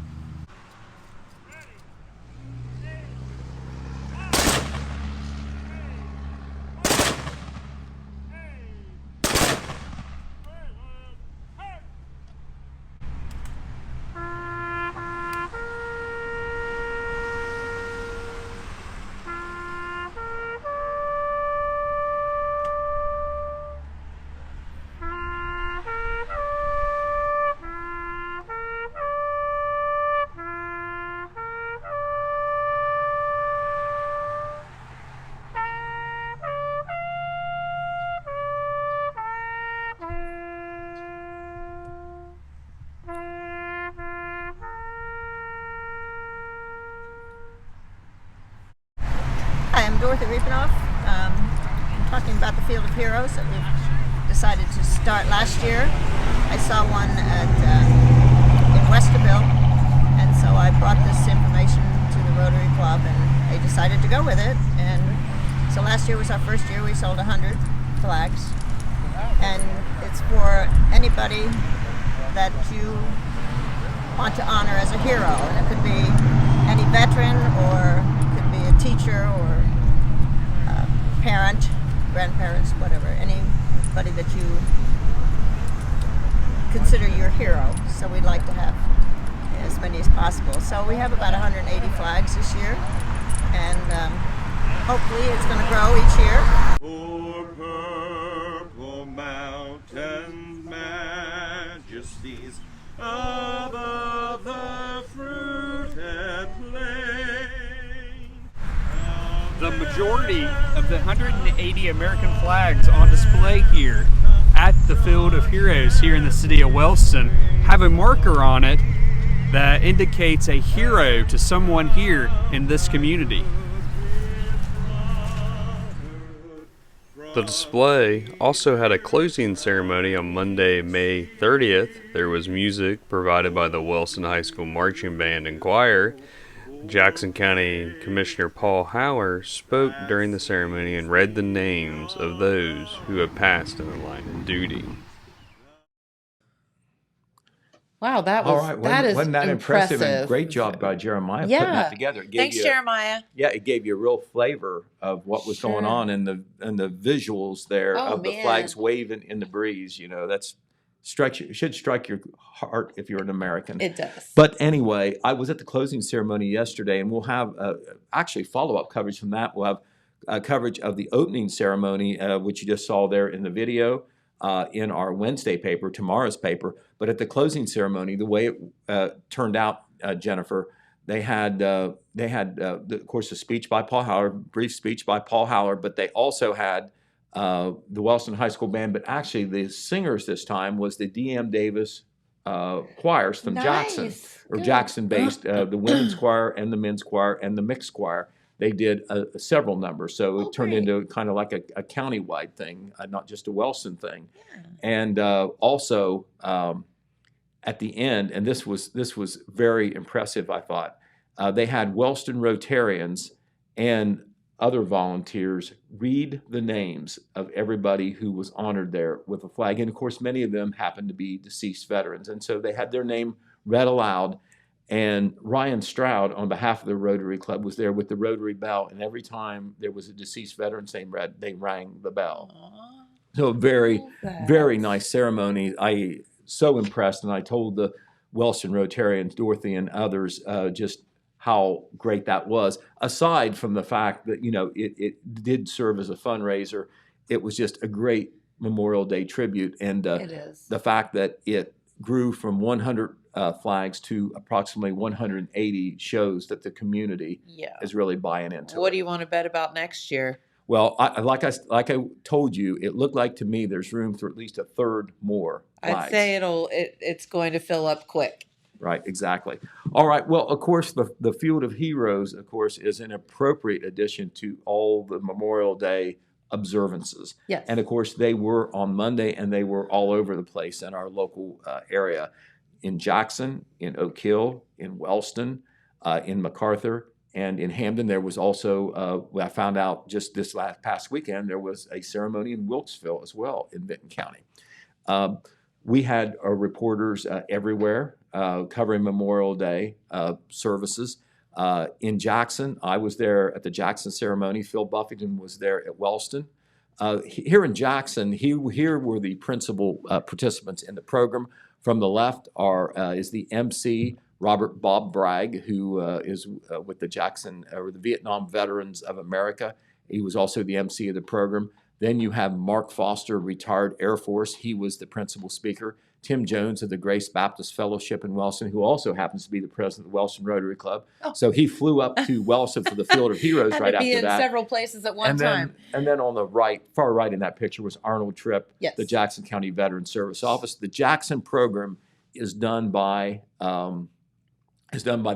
I'm Dorothy Riepenoff. I'm talking about the Field of Heroes that we've decided to start last year. I saw one in Westerville, and so I brought this information to the Rotary Club, and they decided to go with it. And so last year was our first year. We sold 100 flags, and it's for anybody that you want to honor as a hero. And it could be any veteran, or it could be a teacher, or parent, grandparents, whatever, anybody that you consider your hero. So we'd like to have as many as possible. So we have about 180 flags this year, and hopefully it's going to grow each year. For purple mountain majesties above the fruited plain. The majority of the 180 American flags on display here at the Field of Heroes here in the city of Wellston have a marker on it that indicates a hero to someone here in this community. The display also had a closing ceremony on Monday, May 30th. There was music provided by the Wellston High School Marching Band and Choir. Jackson County Commissioner Paul Howler spoke during the ceremony and read the names of those who have passed in the line of duty. Wow, that was wasn't that impressive? And great job by Jeremiah putting that together. Thanks, Jeremiah. Yeah, it gave you a real flavor of what was going on in the visuals there of the flags waving in the breeze. You know, that's should strike your heart if you're an American. It does. But anyway, I was at the closing ceremony yesterday, and we'll have actually follow-up coverage from that. We'll have coverage of the opening ceremony, which you just saw there in the video, in our Wednesday paper, tomorrow's paper. But at the closing ceremony, the way it turned out, Jennifer, they had, of course, a speech by Paul Howler, brief speech by Paul Howler, but they also had the Wellston High School Band, but actually the singers this time was the D.M. Davis choirs from Jackson, or Jackson-based, the women's choir and the men's choir and the mixed choir. They did several numbers, so it turned into kind of like a county-wide thing, not just a Wellston thing. Yeah. And also at the end, and this was very impressive, I thought, they had Wellston Rotarians and other volunteers read the names of everybody who was honored there with a flag. And of course, many of them happened to be deceased veterans. And so they had their name read aloud. And Ryan Stroud, on behalf of the Rotary Club, was there with the Rotary bell. And every time there was a deceased veteran's name read, they rang the bell. Aww. So very, very nice ceremony. I so impressed. And I told the Wellston Rotarians, Dorothy and others, just how great that was. Aside from the fact that, it did serve as a fundraiser, it was just a great Memorial Day tribute. And it is. The fact that it grew from 100 flags to approximately 180 shows that the community is really buying into. What do you want to bet about next year? Well, like I told you, it looked like to me there's room for at least a third more flags. I'd say it's going to fill up quick. Right, exactly. All right. Well, of course, the Field of Heroes, of course, is an appropriate addition to all the Memorial Day observances. Yes. And of course, they were on Monday, and they were all over the place in our local area, in Jackson, in Oak Hill, in Wellston, in MacArthur, and in Hamden. There was also, I found out just this past weekend, there was a ceremony in Wilkesville as well in Vinton County. We had reporters everywhere covering Memorial Day services. In Jackson, I was there at the Jackson ceremony. Phil Buffington was there at Wellston. Here in Jackson, here were the principal participants in the program. From the left is the MC, Robert Bob Bragg, who is with the Jackson, or the Vietnam Veterans of America. He was also the MC of the program. Then you have Mark Foster, retired Air Force. He was the principal speaker. Tim Jones of the Grace Baptist Fellowship in Wellston, who also happens to be the president of the Wellston Rotary Club. Oh. So he flew up to Wellston for the Field of Heroes right after that. Had to be in several places at one time. And then on the far right in that picture was Arnold Tripp, the Jackson County Veteran Service Office. The Jackson program is done by the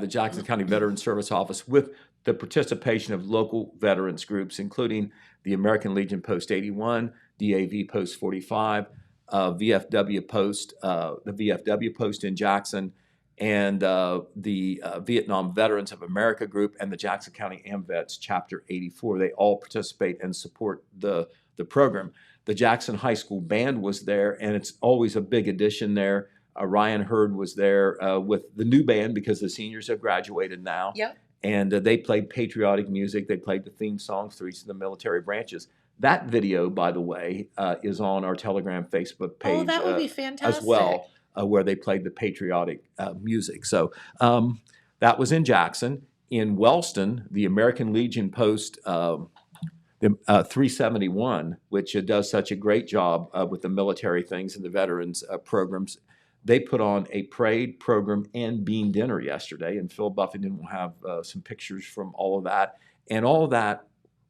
Jackson County Veteran Service Office with the participation of local veterans groups, including the American Legion Post 81, DAV Post 45, VFW Post, the VFW Post in Jackson, and the Vietnam Veterans of America group, and the Jackson County AMVETS Chapter 84. They all participate and support the program. The Jackson High School Band was there, and it's always a big addition there. Ryan Hurd was there with the new band because the seniors have graduated now. Yep. And they played patriotic music. They played the theme songs for each of the military branches. That video, by the way, is on our Telegram Facebook page. Oh, that would be fantastic. As well, where they played the patriotic music. So that was in Jackson. In Wellston, the American Legion Post 371, which does such a great job with the military things and the veterans programs, they put on a parade program and bean dinner yesterday, and Phil Buffington will have some pictures from all of that. And all of that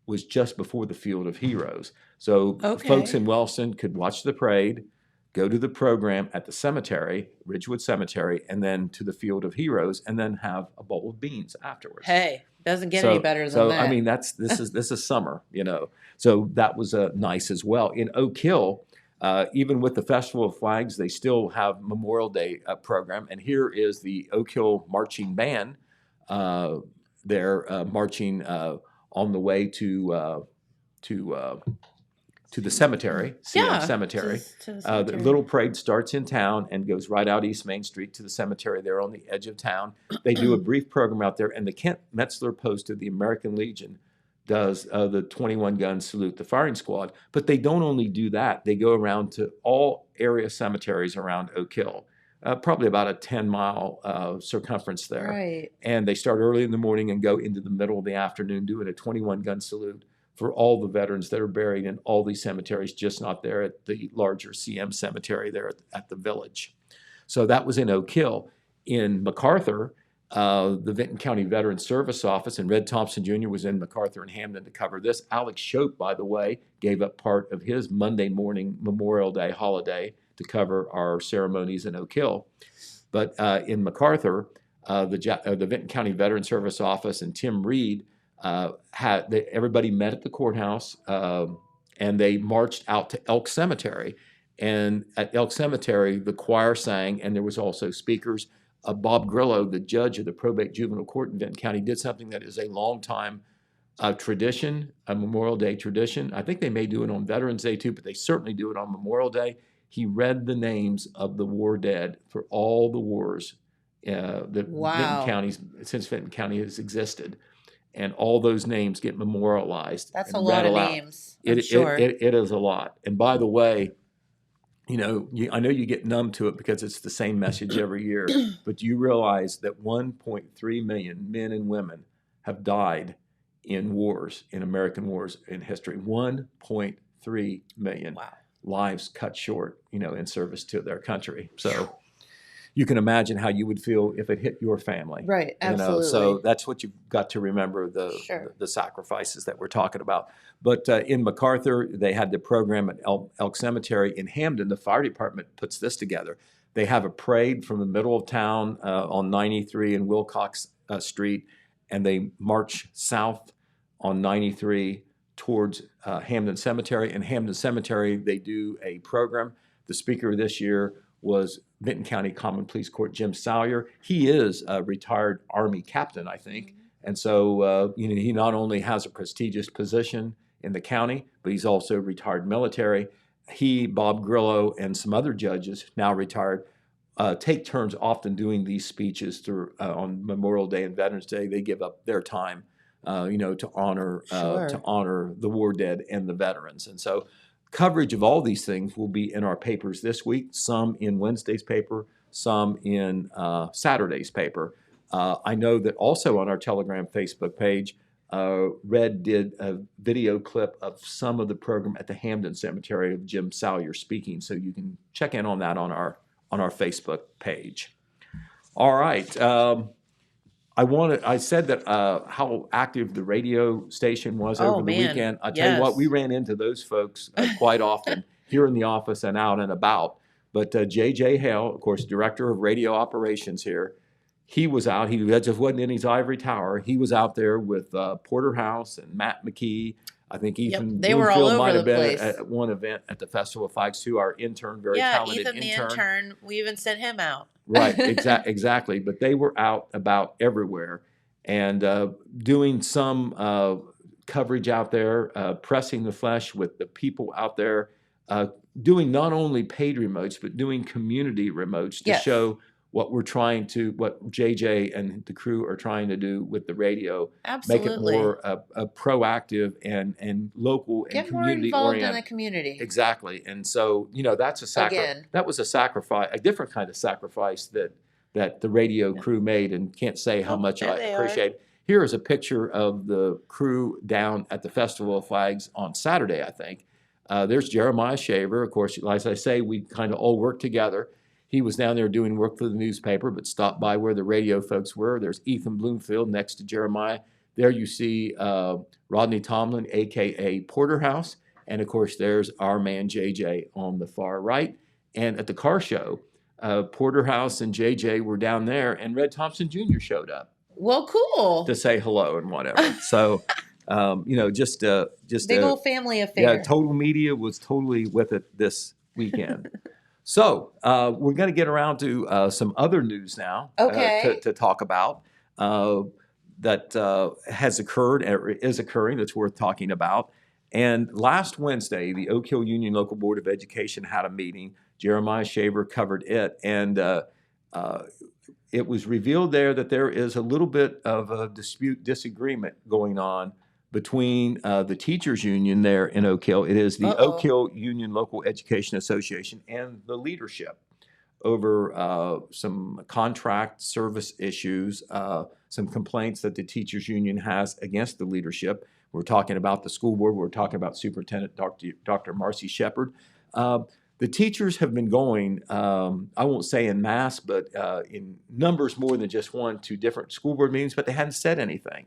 was just before the Field of Heroes. So folks in Wellston could watch the parade, go to the program at the cemetery, Ridgewood Cemetery, and then to the Field of Heroes, and then have a bowl of beans afterwards. Hey, doesn't get any better than that. So I mean, this is summer, So that was nice as well. In Oak Hill, even with the Festival of Flags, they still have Memorial Day program. And here is the Oak Hill Marching Band. They're marching on the way to the cemetery, CM Cemetery. To the cemetery. The little parade starts in town and goes right out East Main Street to the cemetery. They're on the edge of town. They do a brief program out there, and the Kent Metzler Post of the American Legion does the 21-gun salute, the firing squad. But they don't only do that. They go around to all area cemeteries around Oak Hill, probably about a 10-mile circumference there. Right. And they start early in the morning and go into the middle of the afternoon doing a 21-gun salute for all the veterans that are buried in all these cemeteries, just not there at the larger CM cemetery there at the village. So that was in Oak Hill. In MacArthur, the Vinton County Veteran Service Office, and Red Thompson Jr. was in MacArthur and Hamden to cover this. Alex Shope, by the way, gave up part of his Monday morning Memorial Day holiday to cover our ceremonies in Oak Hill. But in MacArthur, the Vinton County Veteran Service Office and Tim Reed everybody met at the courthouse, and they marched out to Elk Cemetery. And at Elk Cemetery, the choir sang, and there was also speakers. Bob Grillo, the judge of the probate juvenile court in Vinton County, did something that is a long time tradition, a Memorial Day tradition. I think they may do it on Veterans Day too, but they certainly do it on Memorial Day. He read the names of the war dead for all the wars that Vinton County, since Vinton County has existed. And all those names get memorialized. That's a lot of names. It is a lot. And by the way, I know you get numb to it because it's the same message every year, but you realize that 1.3 million men and women have died in wars, in American wars in history. 1.3 million lives cut short, in service to their country. So you can imagine how you would feel if it hit your family. Right, absolutely. So that's what you've got to remember, the sacrifices that we're talking about. But in MacArthur, they had the program at Elk Cemetery. In Hamden, the fire department puts this together. They have a parade from the middle of town on 93 and Wilcox Street, and they march south on 93 towards Hamden Cemetery. In Hamden Cemetery, they do a program. The speaker this year was Vinton County Common Police Court Jim Salyer. He is a retired Army captain, I think. And so, he not only has a prestigious position in the county, but he's also retired military. He, Bob Grillo, and some other judges, now retired, take turns often doing these speeches on Memorial Day and Veterans Day. They give up their time, to honor the war dead and the veterans. And so coverage of all these things will be in our papers this week, some in Wednesday's paper, some in Saturday's paper. I know that also on our Telegram Facebook page, Red did a video clip of some of the program at the Hamden Cemetery of Jim Salyer speaking, so you can check in on that on our Facebook page. All right. I said that how active the radio station was over the weekend. I tell you what, we ran into those folks quite often here in the office and out and about. But J.J. Hale, of course, director of radio operations here, he was out. He just wasn't in his ivory tower. He was out there with Porterhouse and Matt McKee. I think Ethan they were all over might have the been place. at one event at the Festival of Flags too. Our intern, very talented Ethan the intern. We even sent him out. Right, exactly. But they were out about everywhere and doing some coverage out there, pressing the flesh with the people out there, doing not only paid remotes, but doing community remotes to show what JJ and the crew are trying to do with the radio. Absolutely. Make it more proactive and local and community oriented. Get more involved in the community. Exactly. And so, that's that was a sacrifice, a different kind of sacrifice that the radio crew made, and can't say how much I appreciate. Here is a picture of the crew down at the Festival of Flags on Saturday, I think. There's Jeremiah Shaver. Of course, as I say, we kind of all work together. He was down there doing work for the newspaper, but stopped by where the radio folks were. There's Ethan Bloomfield next to Jeremiah. There you see Rodney Tomlin, a.k.a. Porterhouse. And, of course, there's our man JJ on the far right. And at the car show, Porterhouse and JJ were down there, and Red Thompson Jr. showed up. Well, cool. To say hello and whatever. So, just big old family affair. Yeah, Total Media was totally with it this weekend. So we're going to get around to some other news now to talk about that has occurred or is occurring that's worth talking about. And last Wednesday, the Oak Hill Union Local Board of Education had a meeting. Jeremiah Shaver covered it, and it was revealed there that there is a little bit of a disagreement going on between the teachers union there in Oak Hill. It is the Oak Hill Union Local Education Association and the leadership over some contract service issues, some complaints that the teachers union has against the leadership. We're talking about the school board. We're talking about Superintendent Dr. Marcy Shepard. The teachers have been going, I won't say en masse, but in numbers more than just one, to different school board meetings, but they hadn't said anything.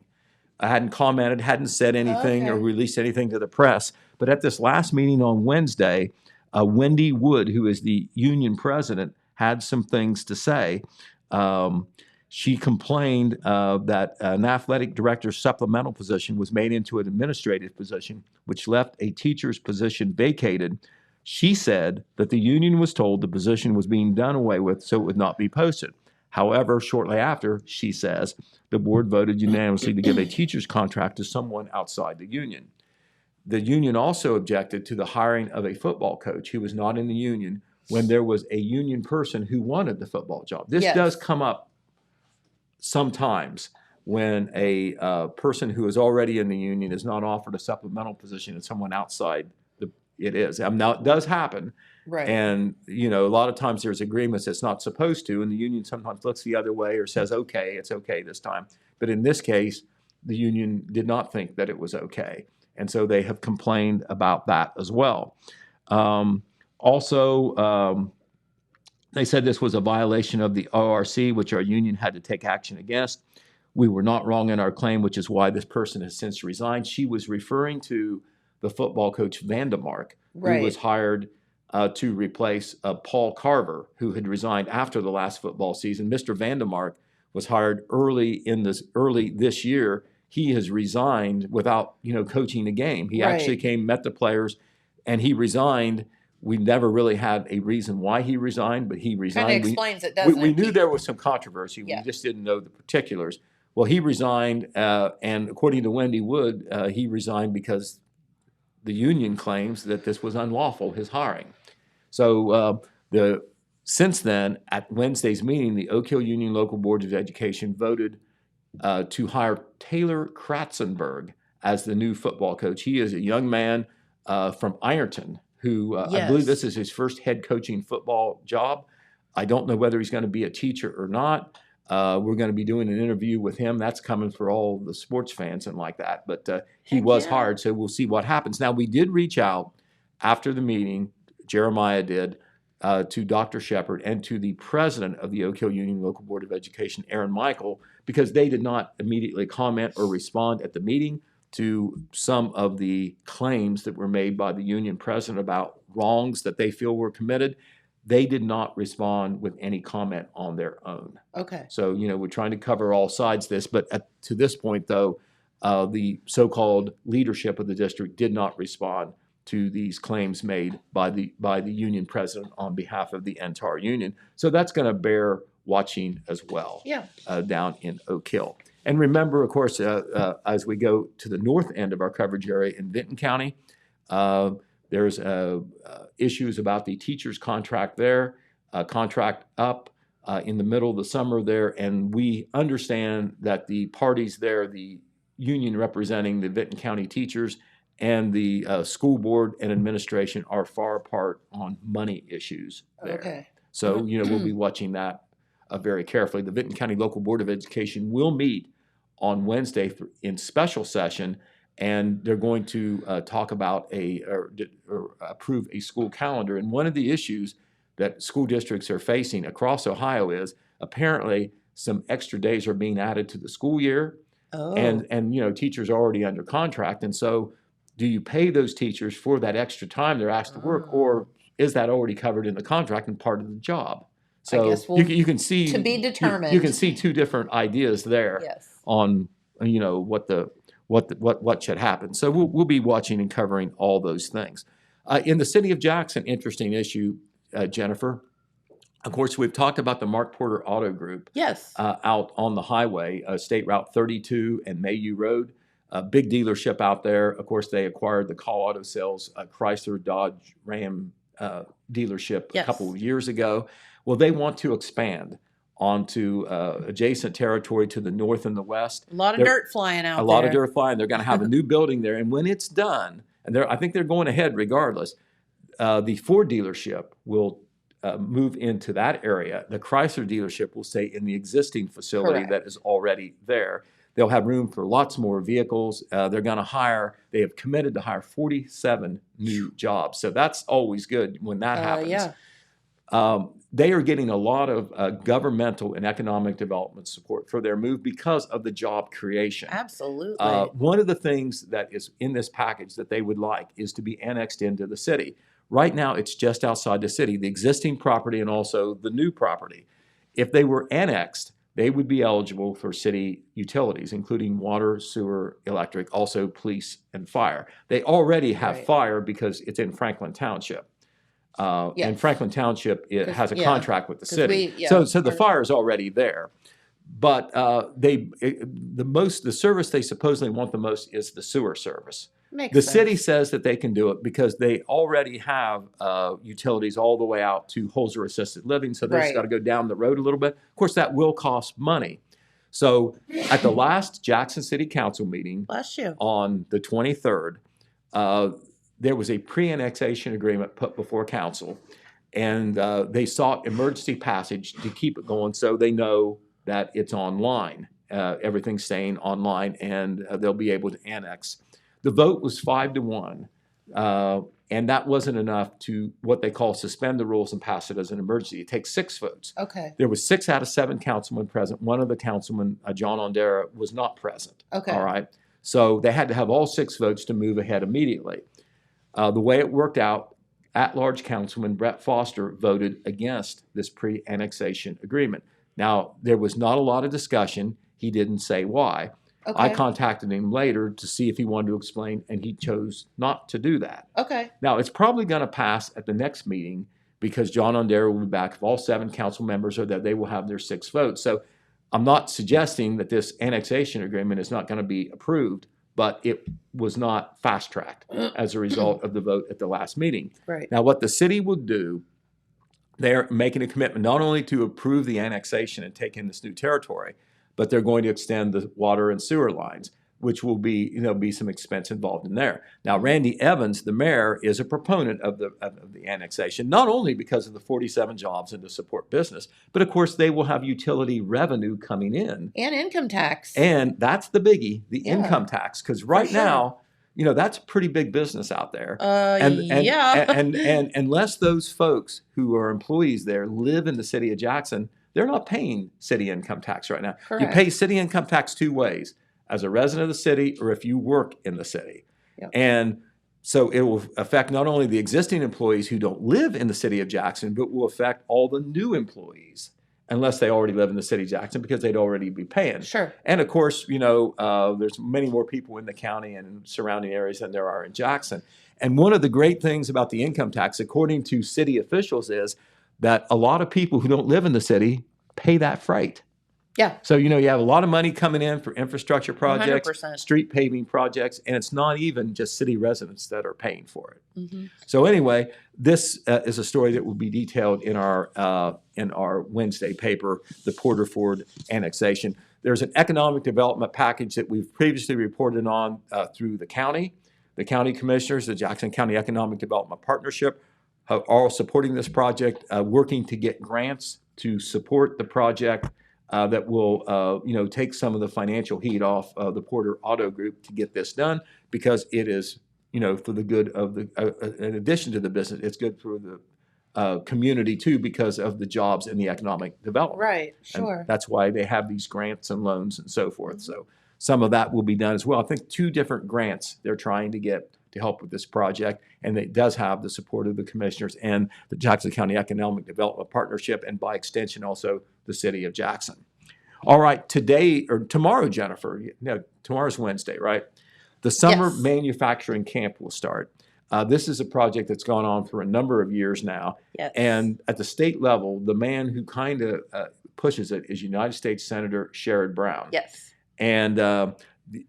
I hadn't commented, hadn't said anything or released anything to the press. But at this last meeting on Wednesday, Wendy Wood, who is the union president, had some things to say. She complained that an athletic director's supplemental position was made into an administrative position, which left a teacher's position vacated. She said that the union was told the position was being done away with, so it would not be posted. However, shortly after, she says, the board voted unanimously to give a teacher's contract to someone outside the union. The union also objected to the hiring of a football coach who was not in the union when there was a union person who wanted the football job. This does come up sometimes when a person who is already in the union is not offered a supplemental position and someone outside it is. Now, it does happen. Right. And, a lot of times there's agreements it's not supposed to, and the union sometimes looks the other way or says, okay, it's okay this time. But in this case, the union did not think that it was okay. And so they have complained about that as well. They said this was a violation of the ORC, which our union had to take action against. We were not wrong in our claim, which is why this person has since resigned. She was referring to the football coach Vandemark, who was hired to replace Paul Carver, who had resigned after the last football season. Mr. Vandemark was hired early this year. He has resigned without coaching a game. He actually came, met the players, and he resigned. We never really had a reason why he resigned, but he resigned. Kind of explains it, doesn't it? We knew there was some controversy. We just didn't know the particulars. Well, he resigned, and according to Wendy Wood, he resigned because the union claims that this was unlawful, his hiring. So since then, at Wednesday's meeting, the Oak Hill Union Local Board of Education voted to hire Taylor Kratzenberg as the new football coach. He is a young man from Ironton who I believe this is his first head coaching football job. I don't know whether he's going to be a teacher or not. We're going to be doing an interview with him. That's coming for all the sports fans and like that. But he was hired, so we'll see what happens. Now, we did reach out after the meeting, Jeremiah did, to Dr. Shepard and to the president of the Oak Hill Union Local Board of Education, Aaron Michael, because they did not immediately comment or respond at the meeting to some of the claims that were made by the union president about wrongs that they feel were committed. They did not respond with any comment on their own. Okay. So, we're trying to cover all sides of this, but to this point, though, the so-called leadership of the district did not respond to these claims made by the union president on behalf of the entire union. So that's going to bear watching as well down in Oak Hill. And remember, of course, as we go to the north end of our coverage area in Vinton County, there's issues about the teacher's contract there, contract up in the middle of the summer there. And we understand that the parties there, the union representing the Vinton County teachers and the school board and administration, are far apart on money issues there. Okay. So, we'll be watching that very carefully. The Vinton County Local Board of Education will meet on Wednesday in special session, and they're going to talk about or approve a school calendar. And one of the issues that school districts are facing across Ohio is apparently some extra days are being added to the school year. Oh. And teachers are already under contract. And so do you pay those teachers for that extra time they're asked to work, or is that already covered in the contract and part of the job? So I guess you can see to be determined. You can see two different ideas there on what should happen. So we'll be watching and covering all those things. In the city of Jackson, interesting issue, Jennifer. Of course, we've talked about the Mark Porter Auto Group. Out on the highway, State Route 32 and Mayu Road. A big dealership out there. Of course, they acquired the Call Auto Sales Chrysler Dodge Ram dealership a couple of years ago. Well, they want to expand onto adjacent territory to the north and the west. A lot of dirt flying out there. A lot of dirt flying. They're going to have a new building there. And when it's done, and I think they're going ahead regardless, the Ford dealership will move into that area. The Chrysler dealership will stay in the existing facility that is already there. They'll have room for lots more vehicles. They're going to they have committed to hire 47 new jobs. So that's always good when that happens. They are getting a lot of governmental and economic development support for their move because of the job creation. Absolutely. One of the things that is in this package that they would like is to be annexed into the city. Right now, it's just outside the city, the existing property and also the new property. If they were annexed, they would be eligible for city utilities, including water, sewer, electric, also police and fire. They already have fire because it's in Franklin Township. And Franklin Township has a contract with the city. So the fire is already there. But the service they supposedly want the most is the sewer service. Makes the sense. city says that they can do it because they already have utilities all the way out to Holzer Assisted Living, so they just got to go down the road a little bit. Of course, that will cost money. So at the last Jackson City Council meeting on the 23rd, there was a pre-annexation agreement put before council, and they sought emergency passage to keep it going so they know that it's online. Everything's staying online, and they'll be able to annex. The vote was 5-1, and that wasn't enough to what they call suspend the rules and pass it as an emergency. It takes 6 votes. Okay. There was 6 out of 7 councilmen present. One of the councilmen, John Ondera, was not present. Okay. All right. So they had to have all 6 votes to move ahead immediately. The way it worked out, at-large councilman Brett Foster voted against this pre-annexation agreement. Now, there was not a lot of discussion. He didn't say why. Okay. I contacted him later to see if he wanted to explain, and he chose not to do that. Okay. Now, it's probably going to pass at the next meeting because John Ondera will be back. If all 7 council members are there, they will have their 6 votes. So I'm not suggesting that this annexation agreement is not going to be approved, but it was not fast-tracked as a result of the vote at the last meeting. Right. Now, what the city will do, they're making a commitment not only to approve the annexation and take in this new territory, but they're going to extend the water and sewer lines, which will be some expense involved in there. Now, Randy Evans, the mayor, is a proponent of the annexation, not only because of the 47 jobs and to support business, but of course they will have utility revenue coming in. And income tax. And that's the biggie, the income tax, because right now, that's pretty big business out there. And unless those folks who are employees there live in the city of Jackson, they're not paying city income tax right now. Correct. You pay city income tax 2 ways, as a resident of the city or if you work in the city. Yep. And so it will affect not only the existing employees who don't live in the city of Jackson, but will affect all the new employees, unless they already live in the city of Jackson, because they'd already be paying. Sure. And of course, there's many more people in the county and surrounding areas than there are in Jackson. And one of the great things about the income tax, according to city officials, is that a lot of people who don't live in the city pay that freight. Yeah. So, you have a lot of money coming in for infrastructure projects, 100%. Street paving projects, and it's not even just city residents that are paying for it. Mm-hmm. So anyway, this is a story that will be detailed in our Wednesday paper, the Porter Ford annexation. There's an economic development package that we've previously reported on through the county. The county commissioners, the Jackson County Economic Development Partnership, are all supporting this project, working to get grants to support the project that will, take some of the financial heat off the Porter Auto Group to get this done, because it is, for the good of the, in addition to the business, it's good for the community too, because of the jobs and the economic development. Right, sure. And that's why they have these grants and loans and so forth. So some of that will be done as well. I think 2 different grants they're trying to get to help with this project, and it does have the support of the commissioners and the Jackson County Economic Development Partnership, and by extension also the city of Jackson. All right, tomorrow, Jennifer, tomorrow's Wednesday, right? The summer manufacturing camp will start. This is a project that's gone on for a number of years now. Yes. And at the state level, the man who kind of pushes it is United States Senator Sherrod Brown. Yes. And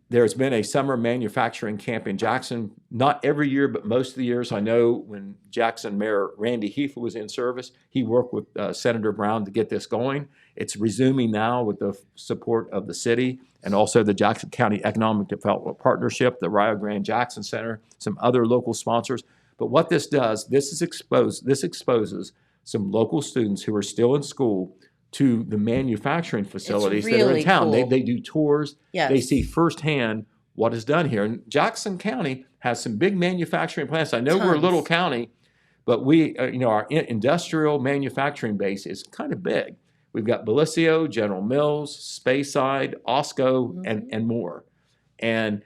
there's been a summer manufacturing camp in Jackson, not every year, but most of the years. I know when Jackson Mayor Randy Heath was in service, he worked with Senator Brown to get this going. It's resuming now with the support of the city and also the Jackson County Economic Development Partnership, the Rio Grande Jackson Center, some other local sponsors. But what this does, this exposes some local students who are still in school to the manufacturing facilities that are in town. Cool. They do tours. Yes. They see firsthand what is done here. And Jackson County has some big manufacturing plants. I know we're a little county, but we, our industrial manufacturing base is kind of big. We've got Bellisio, General Mills, Speyside, Osco, and more. And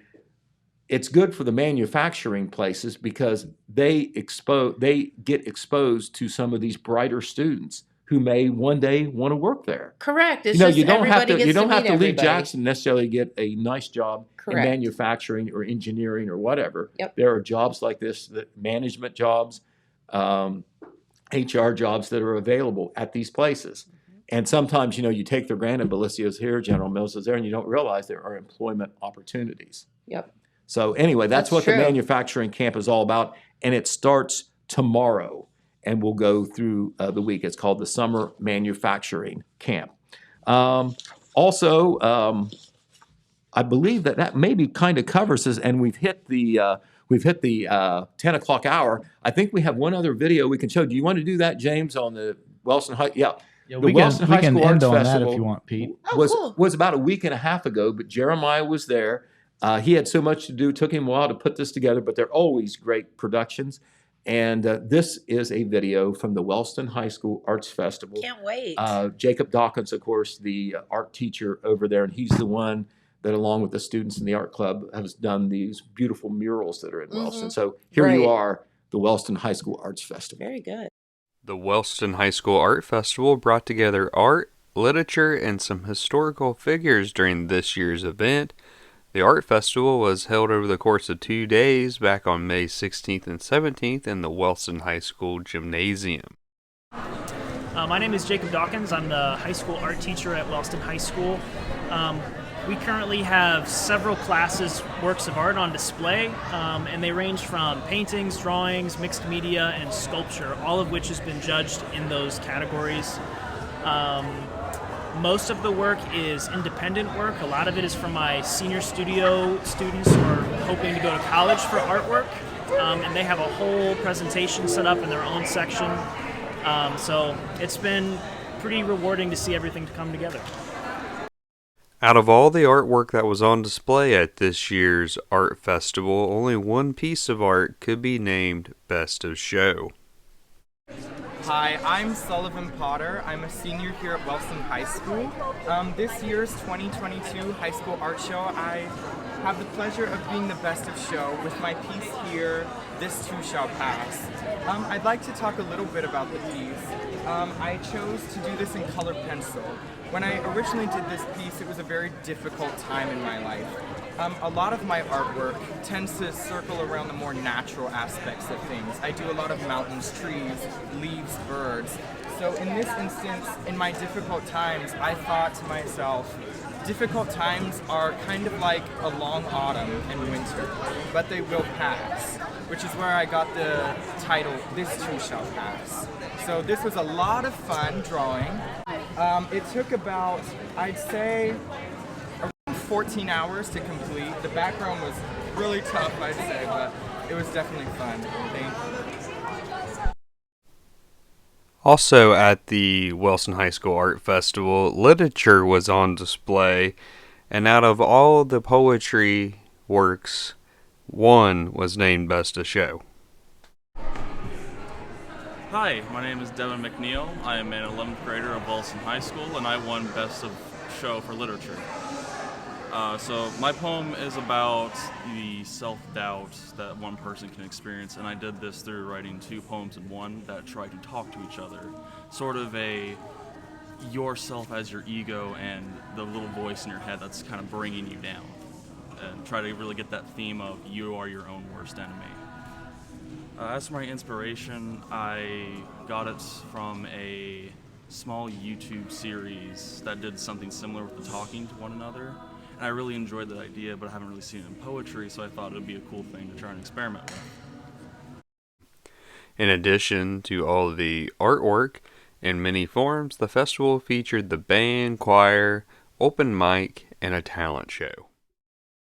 it's good for the manufacturing places because they get exposed to some of these brighter students who may one day want to work there. Correct. It's you don't have to leave everybody. Jackson necessarily to get a nice job Correct. in manufacturing or engineering or whatever. Yep. There are jobs like this, management jobs, HR jobs that are available at these places. And sometimes, you take for granted Belissio's here, General Mills is there, and you don't realize there are employment opportunities. Yep. So anyway, that's what true. the manufacturing camp is all about. And it starts tomorrow and will go through the week. It's called the Summer Manufacturing Camp. Also, I believe that maybe kind of covers this, and we've hit the 10 o'clock hour. I think we have one other video we can show. Do you want to do that, James, on the Wellston High? Yeah. Yeah, The we Wellston can High School end Arts on that Festival if you want, Pete. was about a week and a half ago, but Jeremiah was there. He had so much to do, took him a while to put this together, but they're always great productions. And this is a video from the Wellston High School Arts Festival. Can't wait. Jacob Dawkins, of course, the art teacher over there, and he's the one that, along with the students in the art club, has done these beautiful murals that are in Wellston. So here Right. you are, the Wellston High School Arts Festival. Very good. The Wellston High School Art Festival brought together art, literature, and some historical figures during this year's event. The Art Festival was held over the course of 2 days back on May 16th and 17th in the Wellston High School Gymnasium. My name is Jacob Dawkins. I'm the high school art teacher at Wellston High School. We currently have several classes, works of art on display, and they range from paintings, drawings, mixed media, and sculpture, all of which has been judged in those categories. Most of the work is independent work. A lot of it is from my senior studio students who are hoping to go to college for artwork, and they have a whole presentation set up in their own section. So it's been pretty rewarding to see everything to come together. Out of all the artwork that was on display at this year's art festival, only one piece of art could be named Best of Show. Hi, I'm Sullivan Potter. I'm a senior here at Wellston High School. This year's 2022 High School Art Show, I have the pleasure of being the best of show with my piece here, This Too Shall Pass. I'd like to talk a little bit about the piece. I chose to do this in colored pencil. When I originally did this piece, it was a very difficult time in my life. A lot of my artwork tends to circle around the more natural aspects of things. I do a lot of mountains, trees, leaves, birds. So in this instance, in my difficult times, I thought to myself, difficult times are kind of like a long autumn and winter, but they will pass, which is where I got the title, This Too Shall Pass. So this was a lot of fun drawing. It took about, I'd say, around 14 hours to complete. The background was really tough, I'd say, but it was definitely fun. Thank you. Also at the Wellston High School Art Festival, literature was on display, and out of all the poetry works, one was named Best of Show. Hi, my name is Devin McNeil. I am an 11th grader of Wellston High School, and I won Best of Show for literature. So my poem is about the self-doubt that one person can experience, and I did this through writing 2 poems in one that try to talk to each other. Sort of a yourself as your ego and the little voice in your head that's kind of bringing you down. And try to really get that theme of you are your own worst enemy. As for my inspiration, I got it from a small YouTube series that did something similar with the talking to one another. And I really enjoyed that idea, but I haven't really seen it in poetry, so I thought it would be a cool thing to try and experiment with. In addition to all the artwork in many forms, the festival featured the band, choir, open mic, and a talent show.